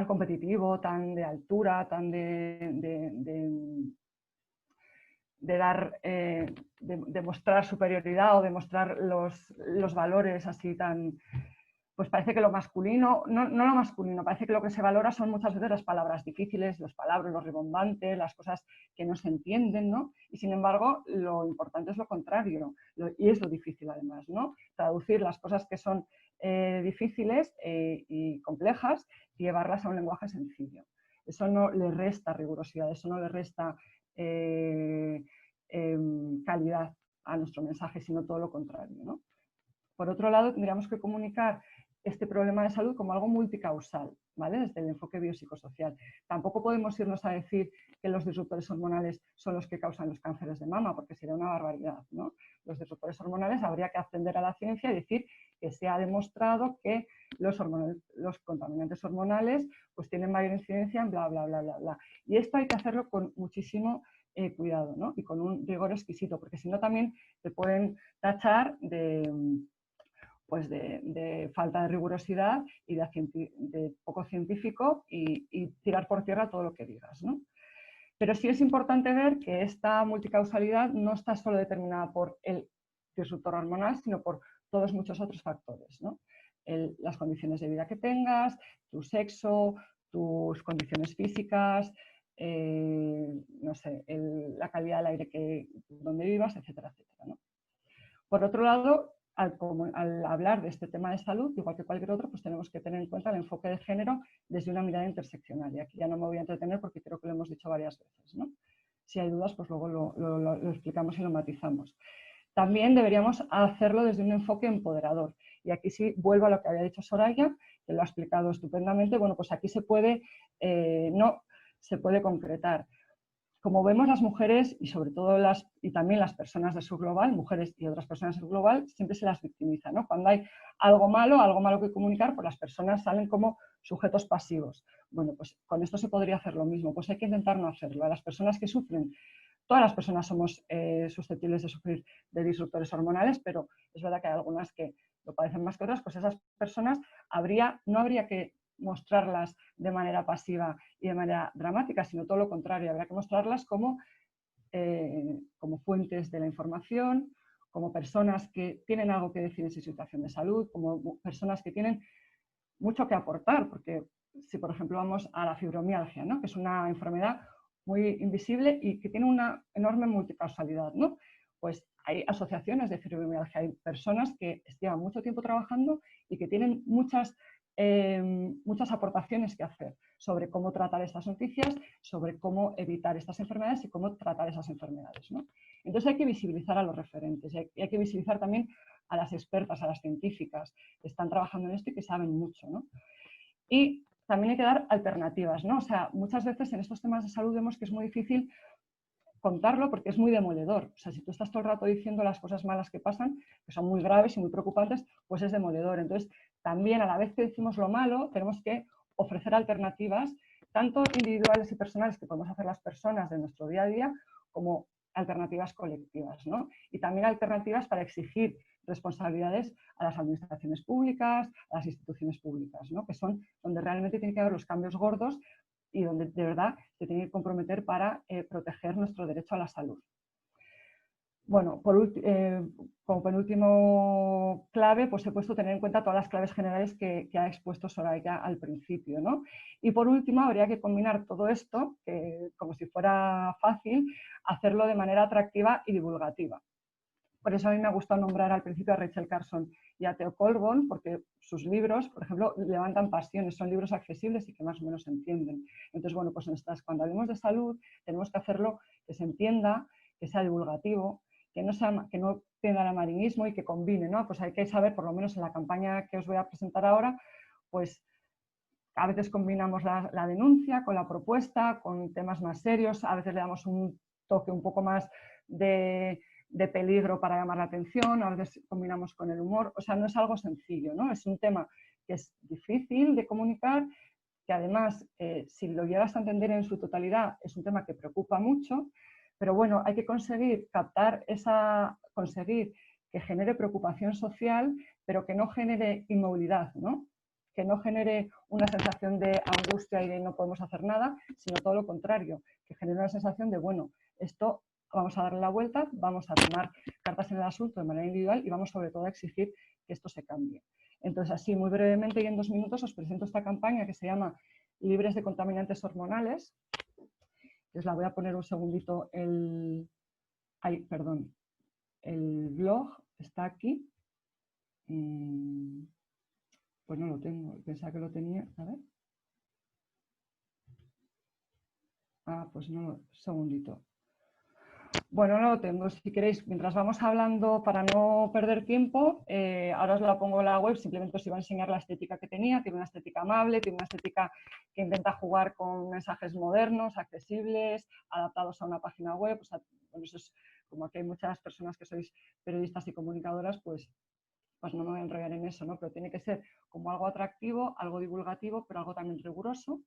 competitivo, tan de altura, tan de mostrar superioridad o de mostrar los valores así tan... Pues parece que lo masculino, no lo masculino, parece que lo que se valora son muchas veces las palabras difíciles, los palabras, los rimbombantes, las cosas que no se entienden, ¿no? Y sin embargo, lo importante es lo contrario, y es lo difícil además, ¿no? Traducir las cosas que son difíciles y complejas y llevarlas a un lenguaje sencillo. Eso no le resta rigurosidad, eso no le resta calidad a nuestro mensaje, sino todo lo contrario, ¿no? Por otro lado, tendríamos que comunicar este problema de salud como algo multicausal, ¿vale?, desde el enfoque biopsicosocial. Tampoco podemos irnos a decir que los disruptores hormonales son los que causan los cánceres de mama, porque sería una barbaridad, ¿no? Los disruptores hormonales habría que atender a la ciencia y decir que se ha demostrado que los contaminantes hormonales pues tienen mayor incidencia en bla, bla, bla, bla, bla. Y esto hay que hacerlo con muchísimo cuidado, ¿no?, y con un rigor exquisito, porque si no también te pueden tachar de falta de rigurosidad y de poco científico y tirar por tierra todo lo que digas, ¿no? Pero sí es importante ver que esta multicausalidad no está solo determinada por el disruptor hormonal, sino por todos muchos otros factores, ¿no? Las condiciones de vida que tengas, tu sexo, tus condiciones físicas, no sé, la calidad del aire donde vivas, etcétera, etcétera, ¿no? Por otro lado, al hablar de este tema de salud, igual que cualquier otro, pues tenemos que tener en cuenta el enfoque de género desde una mirada interseccional. Y aquí ya no me voy a entretener porque creo que lo hemos dicho varias veces, ¿no? Si hay dudas, pues luego lo explicamos y lo matizamos. También deberíamos hacerlo desde un enfoque empoderador. Y aquí sí vuelvo a lo que había dicho Soraya, que lo ha explicado estupendamente. Bueno, pues aquí se puede concretar. Como vemos, las mujeres y sobre todo también las personas de Sur Global, mujeres y otras personas de Sur Global, siempre se las victimiza, ¿no? Cuando hay algo malo que comunicar, pues las personas salen como sujetos pasivos. Bueno, pues con esto se podría hacer lo mismo, pues hay que intentar no hacerlo. A las personas que sufren Todas las personas somos susceptibles de sufrir de disruptores hormonales, pero es verdad que hay algunas que lo padecen más que otras, pues esas personas no habría que mostrarlas de manera pasiva y de manera dramática, sino todo lo contrario, habría que mostrarlas como fuentes de la información, como personas que tienen algo que decir en su situación de salud, como personas que tienen mucho que aportar, porque si por ejemplo vamos a la fibromialgia, ¿no? Que es una enfermedad muy invisible y que tiene una enorme multicausalidad, ¿no? Pues hay asociaciones de fibromialgia, hay personas que llevan mucho tiempo trabajando y que tienen muchas aportaciones que hacer sobre cómo tratar estas noticias, sobre cómo evitar estas enfermedades y cómo tratar esas enfermedades, ¿no? Entonces hay que visibilizar a los referentes y hay que visibilizar también a las expertas, a las científicas que están trabajando en esto y que saben mucho, ¿no? Y también hay que dar alternativas, ¿no? O sea, muchas veces en estos temas de salud vemos que es muy difícil contarlo porque es muy demoledor. O sea, si tú estás todo el rato diciendo las cosas malas que pasan, que son muy graves y muy preocupantes, pues es demoledor. Entonces, también a la vez que decimos lo malo, tenemos que ofrecer alternativas, tanto individuales y personales que podemos hacer las personas de nuestro día a día, como alternativas colectivas, ¿no? Y también alternativas para exigir responsabilidades a las administraciones públicas, a las instituciones públicas, ¿no? Que son donde realmente tiene que haber los cambios gordos y donde de verdad se tiene que comprometer para proteger nuestro derecho a la salud. Bueno, como penúltimo clave, pues he puesto tener en cuenta todas las claves generales que ha expuesto Soraya al principio, ¿no? Y por último, habría que combinar todo esto, como si fuera fácil, hacerlo de manera atractiva y divulgativa. Por eso a mí me ha gustado nombrar al principio a Rachel Carson y a Theo Colborn, porque sus libros, por ejemplo, levantan pasiones, son libros accesibles y que más o menos se entienden. Entonces, bueno, pues cuando hablemos de salud, tenemos que hacerlo que se entienda, que sea divulgativo, que no tenga el amarillismo y que combine, ¿no? Pues hay que saber, por lo menos en la campaña que os voy a presentar ahora, pues a veces combinamos la denuncia con la propuesta, con temas más serios, a veces le damos un toque un poco más de peligro para llamar la atención, a veces combinamos con el humor, o sea, no es algo sencillo, ¿no? Es un tema que es difícil de comunicar, que además, si lo llegas a entender en su totalidad, es un tema que preocupa mucho, pero bueno, hay que conseguir conseguir que genere preocupación social, pero que no genere inmovilidad, ¿no? Que no genere una sensación de angustia y de no podemos hacer nada, sino todo lo contrario, que genere una sensación de, bueno, esto vamos a darle la vuelta, vamos a tomar cartas en el asunto de manera individual y vamos sobre todo a exigir que esto se cambie. Entonces, así muy brevemente y en 2 minutos os presento esta campaña que se llama Libres de contaminantes hormonales. Les la voy a poner un segundito, el blog está aquí. Pues no lo tengo, pensaba que lo tenía. A ver. Pues no, segundito. Bueno, no lo tengo. Si queréis, mientras vamos hablando, para no perder tiempo, ahora os la pongo en la web, simplemente os iba a enseñar la estética que tenía. Tiene una estética amable, tiene una estética que intenta jugar con mensajes modernos, accesibles, adaptados a una página web. O sea, bueno, eso es como que hay muchas personas que sois periodistas y comunicadoras, pues no me voy a enrollar en eso, ¿no? Pero tiene que ser como algo atractivo, algo divulgativo, pero algo también riguroso.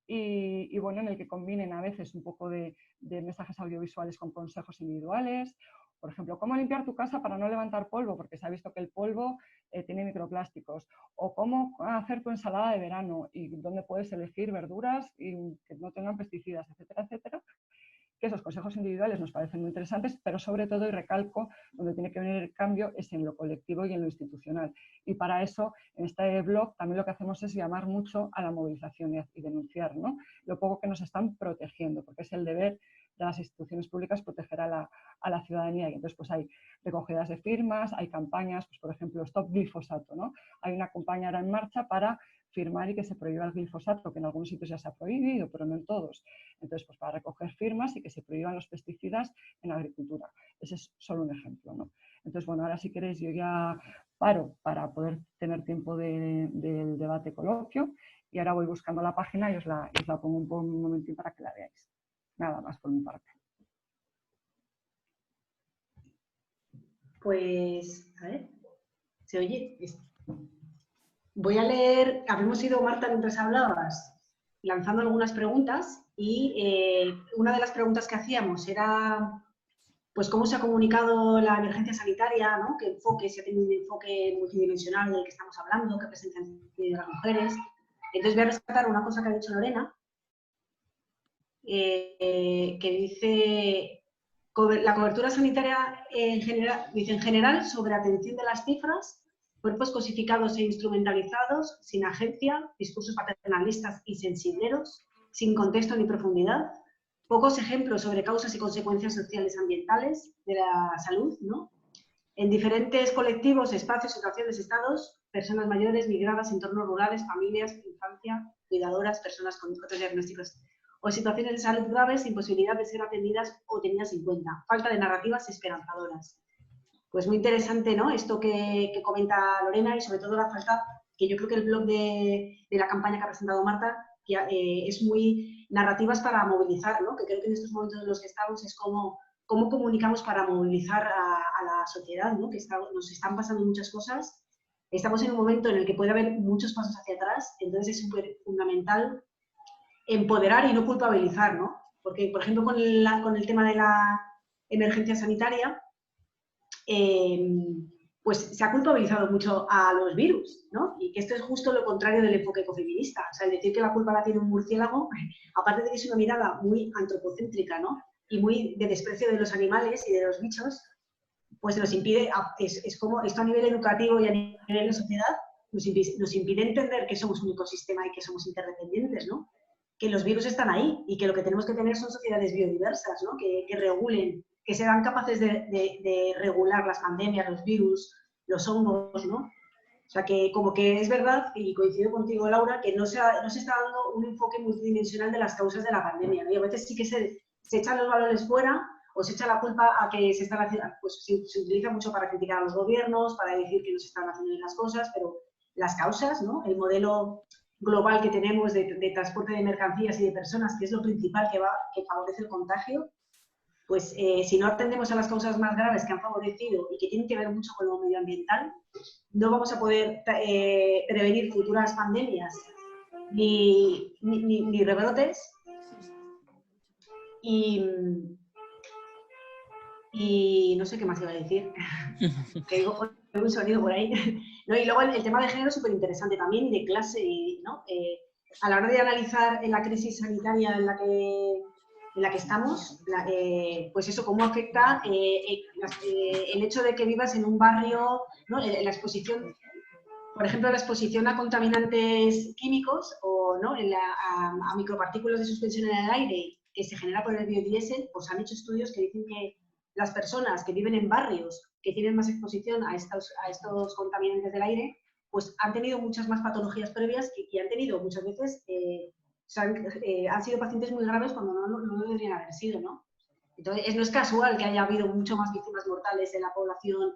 Y bueno, en el que combinen a veces un poco de mensajes audiovisuales con consejos individuales. Por ejemplo, cómo limpiar tu casa para no levantar polvo, porque se ha visto que el polvo tiene microplásticos. O cómo hacer tu ensalada de verano y dónde puedes elegir verduras y que no tengan pesticidas, etcétera, etcétera. Que esos consejos individuales nos parecen muy interesantes, pero sobre todo, y recalco, donde tiene que venir el cambio es en lo colectivo y en lo institucional. Y para eso, en este blog, también lo que hacemos es llamar mucho a la movilización y denunciar, ¿no? Lo poco que nos están protegiendo, porque es el deber de las instituciones públicas proteger a la ciudadanía. Y entonces, pues hay recogidas de firmas, hay campañas, pues por ejemplo, Stop Glifosato, ¿no? Hay una campaña ahora en marcha para firmar y que se prohíba el glifosato, que en algunos sitios ya se ha prohibido, pero no en todos. Entonces, pues para recoger firmas y que se prohíban los pesticidas en la agricultura. Ese es solo un ejemplo, ¿no? Entonces, bueno, ahora si queréis yo ya paro para poder tener tiempo del debate coloquio y ahora voy buscando la página y os la pongo un momentín para que la veáis. Nada más por mi parte. Pues, a ver, ¿se oye? Voy a leer, habíamos ido, Marta, mientras hablabas. lanzando algunas preguntas y una de las preguntas que hacíamos era pues cómo se ha comunicado la emergencia sanitaria, ¿no? ¿Qué enfoque, si ha tenido un enfoque multidimensional del que estamos hablando, qué presencia han tenido las mujeres? Entonces voy a rescatar una cosa que ha dicho Lorena, que dice la cobertura sanitaria en general sobre atención de las cifras, cuerpos cosificados e instrumentalizados, sin agencia, discursos paternalistas y sensibleros, sin contexto ni profundidad, pocos ejemplos sobre causas y consecuencias sociales ambientales de la salud, ¿no? En diferentes colectivos, espacios, situaciones, estados, personas mayores, migradas, entornos rurales, familias, infancia, cuidadoras, personas con otros diagnósticos o situaciones de salud graves sin posibilidad de ser atendidas o tenidas en cuenta. Falta de narrativas esperanzadoras. Pues muy interesante, ¿no? Esto que comenta Lorena y sobre todo la falta, que yo creo que el blog de la campaña que ha presentado Marta que, es muy narrativas para movilizar, ¿no? Que creo que en estos momentos en los que estamos es cómo comunicamos para movilizar a la sociedad, ¿no? Que nos están pasando muchas cosas. Estamos en un momento en el que puede haber muchos pasos hacia atrás, entonces es súper fundamental empoderar y no culpabilizar, ¿no? Porque, por ejemplo, con el tema de la emergencia sanitaria, pues se ha culpabilizado mucho a los virus, ¿no? Y que esto es justo lo contrario del enfoque ecofeminista. O sea, el decir que la culpa la tiene un murciélago, aparte de que es una mirada muy antropocéntrica, ¿no? Y muy de desprecio de los animales y de los bichos, pues nos impide, es como esto a nivel educativo y a nivel de sociedad, nos impide entender que somos un ecosistema y que somos interdependientes, ¿no? Que los virus están ahí y que lo que tenemos que tener son sociedades biodiversas, ¿no? Que regulen, que sean capaces de regular las pandemias, los virus, los hongos, ¿no? O sea, que como que es verdad, y coincido contigo, Laura, que no se está dando un enfoque multidimensional de las causas de la pandemia, ¿no? Y a veces sí que se echan los balones fuera o se echa la culpa a que se están haciendo, pues se utiliza mucho para criticar a los gobiernos, para decir que no se están haciendo bien las cosas, pero las causas, ¿no? El modelo global que tenemos de transporte de mercancías y de personas, que es lo principal que favorece el contagio, pues si no atendemos a las causas más graves que han favorecido y que tienen que ver mucho con lo medioambiental, no vamos a poder prevenir futuras pandemias ni rebrotes. Y no sé qué más iba a decir, que digo un sonido por ahí. ¿No? Y luego el tema de género es súper interesante también, y de clase, ¿no? A la hora de analizar la crisis sanitaria en la que estamos, pues eso, cómo afecta el hecho de que vivas en un barrio, ¿no? La exposición, por ejemplo, la exposición a contaminantes químicos o, ¿no? a micropartículas de suspensión en el aire que se genera por el biodiesel, pues han hecho estudios que dicen que las personas que viven en barrios que tienen más exposición a estos contaminantes del aire, pues han tenido muchas más patologías previas y han tenido muchas veces, han sido pacientes muy graves cuando no deberían haber sido, ¿no? Entonces, no es casual que haya habido mucho más víctimas mortales en la población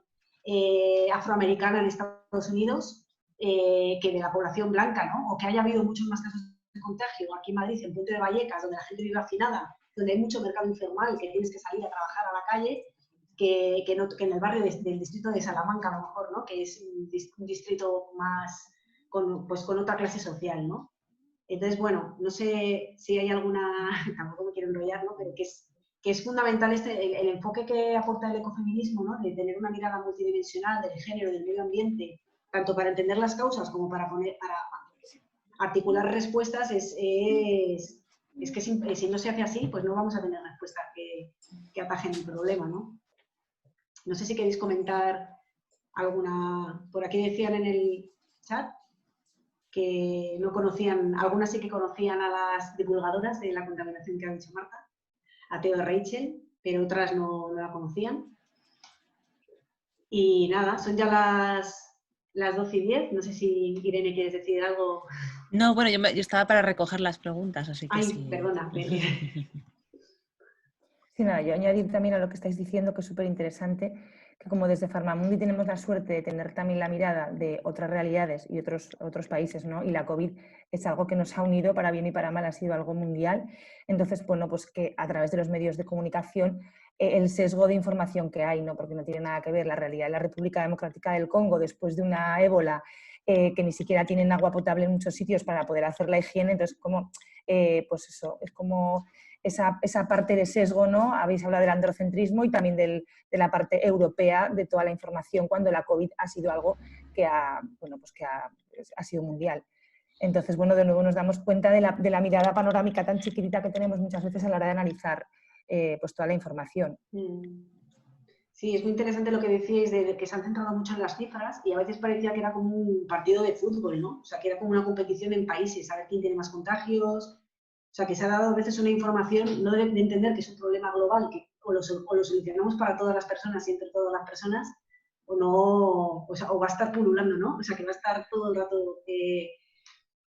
afroamericana en Estados Unidos que de la población blanca, ¿no? O que haya habido muchos más casos de contagio aquí en Madrid, en Puente de Vallecas, donde la gente vive hacinada, donde hay mucho mercado informal, que tienes que salir a trabajar a la calle, que en el barrio del distrito de Salamanca, a lo mejor, ¿no? Que es un distrito más con otra clase social, ¿no? Entonces, bueno, no sé si hay alguna, tampoco me quiero enrollar, ¿no? Pero que es fundamental el enfoque que aporta el ecofeminismo, ¿no? De tener una mirada multidimensional del género, del medio ambiente, tanto para entender las causas como para articular respuestas, es que si no se hace así, pues no vamos a tener respuestas que atajen el problema, ¿no? No sé si queréis comentar alguna. Por aquí decían en el chat que no conocían, algunas sí que conocían a las divulgadoras de la contaminación que ha dicho Marta, a Teo y Rachel, pero otras no la conocían. Y nada, son ya las 12:10. No sé si Irene quieres decir algo. No, bueno, yo estaba para recoger las preguntas, así que sí. Perdona. Sí, nada, yo añadir también a lo que estáis diciendo, que es súper interesante, que como desde Farmamundi tenemos la suerte de tener también la mirada de otras realidades y otros países, ¿no? Y la COVID es algo que nos ha unido para bien y para mal, ha sido algo mundial. Entonces, bueno, pues que a través de los medios de comunicación el sesgo de información que hay, ¿no? Porque no tiene nada que ver la realidad de la República Democrática del Congo después de una ébola que ni siquiera tienen agua potable en muchos sitios para poder hacer la higiene. Entonces, como pues eso, es como esa parte de sesgo, ¿no? Habéis hablado del androcentrismo y también de la parte europea de toda la información, cuando la COVID ha sido algo que ha sido mundial. Entonces, bueno, de nuevo nos damos cuenta de la mirada panorámica tan chiquitita que tenemos muchas veces a la hora de analizar pues toda la información. Sí, es muy interesante lo que decíais de que se han centrado mucho en las cifras y a veces parecía que era como un partido de fútbol, ¿no? O sea, que era como una competición en países, a ver quién tiene más contagios. O sea, que se ha dado a veces una información, no de entender que es un problema global, que o lo solucionamos para todas las personas y entre todas las personas, o no, o va a estar pululando, ¿no? O sea, que va a estar todo el rato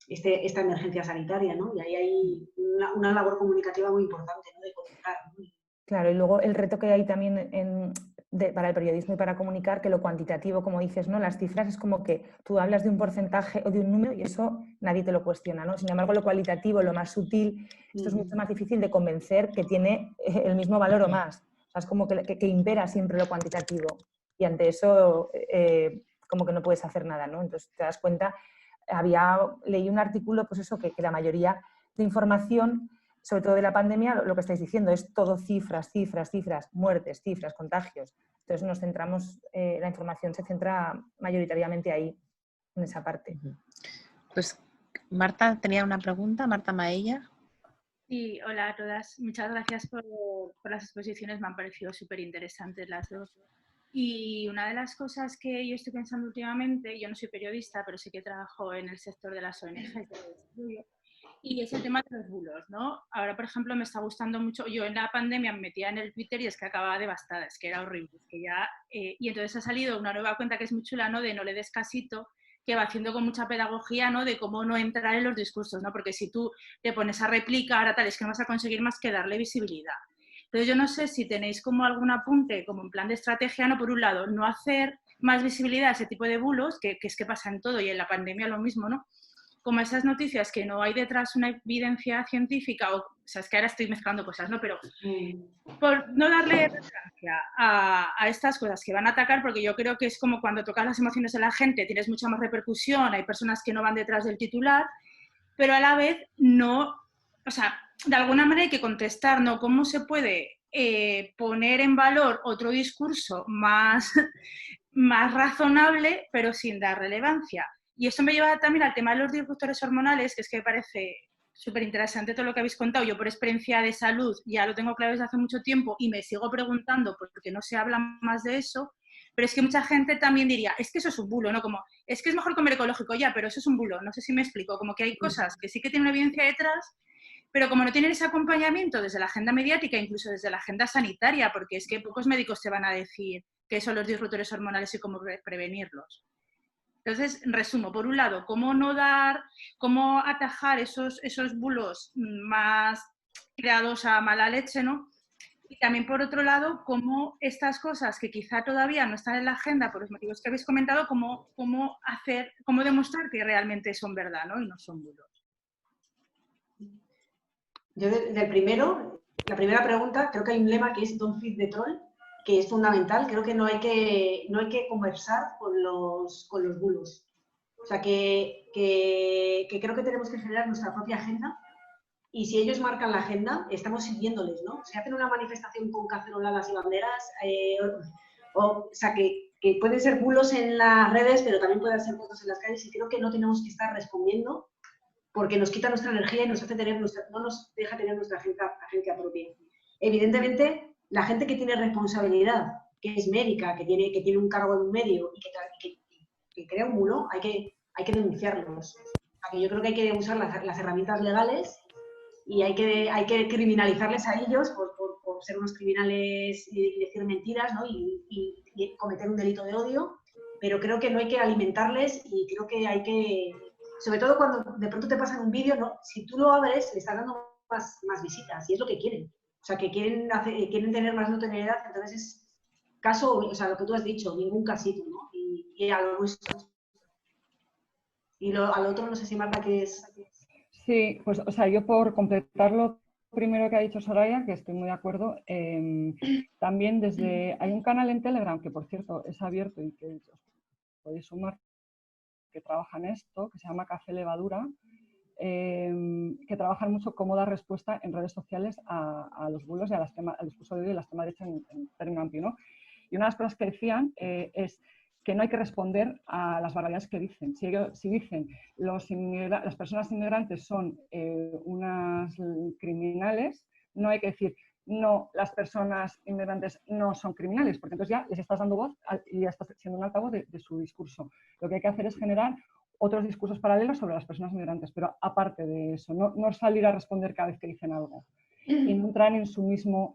esta emergencia sanitaria, ¿no? Y ahí hay una labor comunicativa muy importante, ¿no? De comunicar, ¿no? Claro, y luego el reto que hay también para el periodismo y para comunicar, que lo cuantitativo, como dices, ¿no? Las cifras es como que tú hablas de un porcentaje o de un número y eso nadie te lo cuestiona, ¿no? Sin embargo, lo cualitativo, lo más sutil, esto es mucho más difícil de convencer que tiene el mismo valor o más. O sea, es como que impera siempre lo cuantitativo y ante eso como que no puedes hacer nada, ¿no? Entonces te das cuenta, leí un artículo, pues eso, que la mayoría de información, sobre todo de la pandemia, lo que estáis diciendo es todo cifras, cifras, cifras, muertes, cifras, contagios. Entonces nos centramos, la información se centra mayoritariamente ahí, en esa parte. Pues Marta tenía una pregunta, Marta Maella. Sí, hola a todas. Muchas gracias por las exposiciones, me han parecido súper interesantes las dos. Y una de las cosas que yo estoy pensando últimamente, yo no soy periodista, pero sí que trabajo en el sector de las ONGs, de desarrollo, y es el tema de los bulos, ¿no? Ahora, por ejemplo, me está gustando mucho, yo en la pandemia me metía en el Twitter y es que acababa devastada, es que era horrible, es que ya, y entonces ha salido una nueva cuenta que es muy chula, ¿no? De No le des casito, que va haciendo con mucha pedagogía, ¿no? De cómo no entrar en los discursos, ¿no? Porque si tú te pones a replicar a tal, es que no vas a conseguir más que darle visibilidad. Entonces yo no sé si tenéis como algún apunte, como en plan de estrategia, ¿no? Por un lado, no hacer más visibilidad a ese tipo de bulos, que es que pasa en todo y en la pandemia lo mismo, ¿no? Como esas noticias que no hay detrás una evidencia científica, o sea, es que ahora estoy mezclando cosas, ¿no? Pero por no darle relevancia a estas cosas que van a atacar, porque yo creo que es como cuando tocas las emociones de la gente, tienes mucha más repercusión, hay personas que no van detrás del titular, pero a la vez no, o sea, de alguna manera hay que contestar, ¿no? ¿Cómo se puede poner en valor otro discurso más razonable, pero sin dar relevancia? Y esto me lleva también al tema de los disruptores hormonales, que es que me parece súper interesante todo lo que habéis contado. Yo por experiencia de salud ya lo tengo claro desde hace mucho tiempo y me sigo preguntando porque no se habla más de eso, pero es que mucha gente también diría, es que eso es un bulo, ¿no? Como, es que es mejor comer ecológico ya, pero eso es un bulo, no sé si me explico, como que hay cosas que sí que tienen una evidencia detrás, pero como no tienen ese acompañamiento desde la agenda mediática, incluso desde la agenda sanitaria, porque es que pocos médicos te van a decir qué son los disruptores hormonales y cómo prevenirlos. Entonces, resumo, por un lado, cómo atajar esos bulos más creados a mala leche, ¿no? Y también, por otro lado, cómo estas cosas que quizá todavía no están en la agenda por los motivos que habéis comentado, cómo demostrar que realmente son verdad, ¿no? Y no son bulos. Yo la primera pregunta, creo que hay un lema que es Don't feed the troll, que es fundamental. Creo que no hay que conversar con los bulos. O sea, que creo que tenemos que generar nuestra propia agenda y si ellos marcan la agenda, estamos siguiéndoles, ¿no? Si hacen una manifestación con caceroladas y banderas, o sea, que pueden ser bulos en las redes, pero también pueden ser cosas en las calles y creo que no tenemos que estar respondiendo porque nos quita nuestra energía y no nos deja tener nuestra agencia propia. Evidentemente, la gente que tiene responsabilidad, que es médica, que tiene un cargo en un medio y que crea un bulo, hay que denunciarlos. O sea, yo creo que hay que usar las herramientas legales y hay que criminalizarles a ellos por ser unos criminales y decir mentiras, ¿no? y cometer un delito de odio, pero creo que no hay que alimentarles y creo que hay que, sobre todo cuando de pronto te pasan un vídeo, ¿no? Si tú lo abres, le estás dando más visitas y es lo que quieren. O sea, que quieren tener más notoriedad, entonces es caso, o sea, lo que tú has dicho, ningún casito, ¿no? Y a lo nuestro. Y al otro, no sé si Marta, ¿qué es? Sí, pues, o sea, yo por completar lo primero que ha dicho Soraya, que estoy muy de acuerdo, también hay un canal en Telegram, que por cierto es abierto y que os podéis sumar, que trabaja en esto, que se llama Café Levadura, que que trabajan mucho cómo dar respuesta en redes sociales a los bulos y al discurso de odio y la extrema derecha en término amplio, ¿no? Y una de las cosas que decían es que no hay que responder a las barbaridades que dicen. Si dicen las personas inmigrantes son unas criminales, no hay que decir no, las personas inmigrantes no son criminales, porque entonces ya les estás dando voz y ya estás siendo un altavoz de su discurso. Lo que hay que hacer es generar otros discursos paralelos sobre las personas migrantes, pero aparte de eso, no salir a responder cada vez que dicen algo y no entrar en sus mismos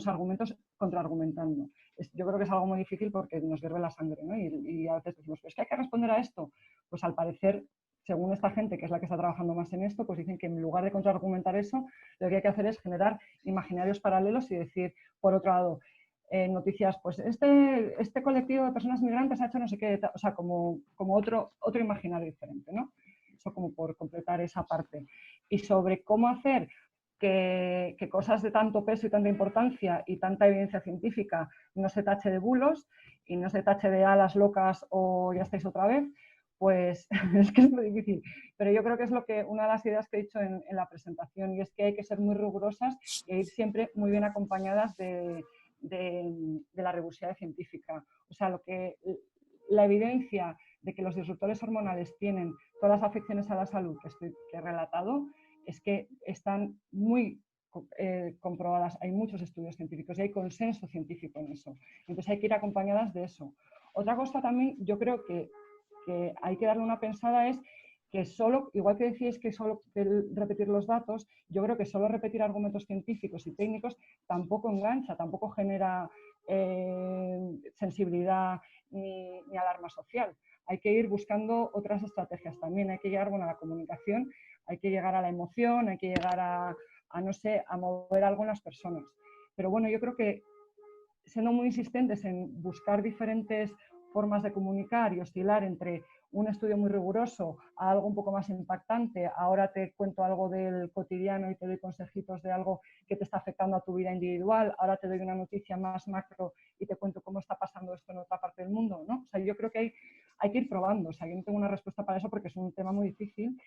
argumentos contraargumentando. Yo creo que es algo muy difícil porque nos hierve la sangre, ¿no? Y a veces decimos, ¿es que hay que responder a esto? Pues al parecer, según esta gente, que es la que está trabajando más en esto, pues dicen que en lugar de contraargumentar eso, lo que hay que hacer es generar imaginarios paralelos y decir, por otro lado, noticias, pues este colectivo de personas migrantes ha hecho no sé qué, o sea, como otro imaginario diferente, ¿no? Eso como por completar esa parte. Y sobre cómo hacer que cosas de tanto peso y tanta importancia y tanta evidencia científica no se tache de bulos y no se tache de alas locas o ya estáis otra vez, pues es que es muy difícil. Pero yo creo que es una de las ideas que he dicho en la presentación, y es que hay que ser muy rigurosas e ir siempre muy bien acompañadas de la rigurosidad científica. O sea, la evidencia de que los disruptores hormonales tienen todas las afecciones a la salud que he relatado, es que están muy comprobadas. Hay muchos estudios científicos y hay consenso científico en eso. Entonces hay que ir acompañadas de eso. Otra cosa también, yo creo que hay que darle una pensada es que solo, igual que decís que solo repetir los datos, yo creo que solo repetir argumentos científicos y técnicos tampoco engancha, tampoco genera sensibilidad ni alarma social. Hay que ir buscando otras estrategias también, hay que llegar a la comunicación, hay que llegar a la emoción, hay que llegar a no sé, a mover algo en las personas. Pero bueno, yo creo que siendo muy insistentes en buscar diferentes formas de comunicar y oscilar entre un estudio muy riguroso a algo un poco más impactante, ahora te cuento algo del cotidiano y te doy consejitos de algo que te está afectando a tu vida individual, ahora te doy una noticia más macro y te cuento cómo está pasando esto en otra parte del mundo, ¿no? O sea, yo creo que hay que ir probando. O sea, yo no tengo una respuesta para eso porque es un tema muy difícil,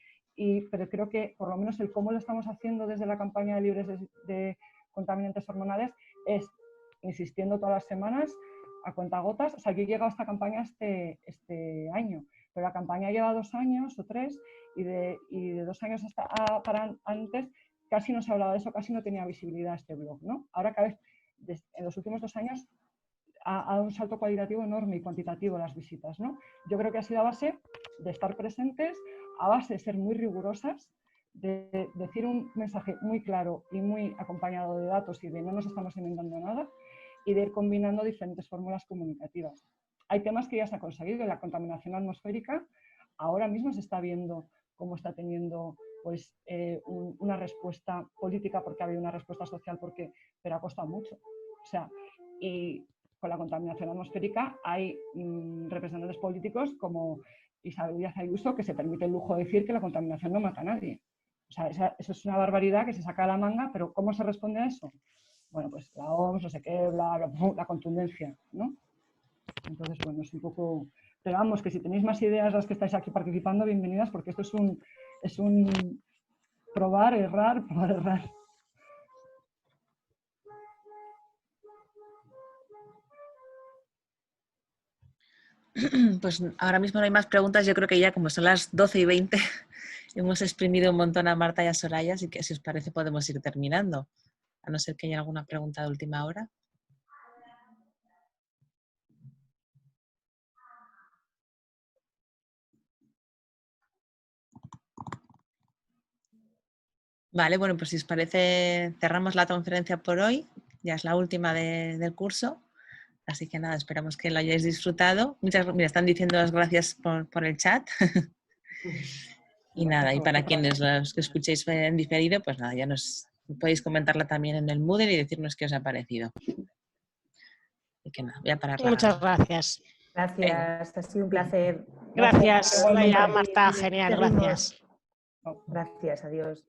pero creo que por lo menos el cómo lo estamos haciendo desde la campaña de Libres de Contaminantes Hormonales es insistiendo todas las semanas a cuentagotas. O sea, yo he llegado a esta campaña este año, pero la campaña lleva 2 años o 3 y de 2 años para antes casi no se hablaba de eso, casi no tenía visibilidad este blog, ¿no? Ahora cada vez, en los últimos 2 años, ha dado un salto cualitativo enorme y cuantitativo las visitas, ¿no? Yo creo que ha sido a base de estar presentes, a base de ser muy rigurosas, de decir un mensaje muy claro y muy acompañado de datos y de no nos estamos inventando nada, y de ir combinando diferentes fórmulas comunicativas. Hay temas que ya se han conseguido. La contaminación atmosférica ahora mismo se está viendo cómo está teniendo pues, una respuesta política, porque ha habido una respuesta social, pero ha costado mucho. O sea, y con la contaminación atmosférica hay representantes políticos como Isabel Díaz Ayuso que se permite el lujo de decir que la contaminación no mata a nadie. O sea, eso es una barbaridad que se saca de la manga, pero ¿cómo se responde a eso? Bueno, pues la OMS, no sé qué, la contundencia, ¿no? Entonces, bueno, es un poco... Pero vamos, que si tenéis más ideas las que estáis aquí participando, bienvenidas, porque esto es un probar, errar. Pues ahora mismo no hay más preguntas. Yo creo que ya como son las 12:20 hemos exprimido un montón a Marta y a Soraya, así que si os parece podemos ir terminando. A no ser que haya alguna pregunta de última hora. Vale, bueno, pues si os parece cerramos la conferencia por hoy. Ya es la última del curso. Así que nada, esperamos que lo hayáis disfrutado. Mira, están diciendo las gracias por el chat. Y nada, y para quienes los que escuchéis en diferido, pues nada, ya nos podéis comentarla también en el Moodle y decirnos qué os ha parecido. Y que nada, voy a parar. Muchas gracias. Gracias, ha sido un placer. Gracias, Soraya, Marta, genial, gracias. Gracias, adiós.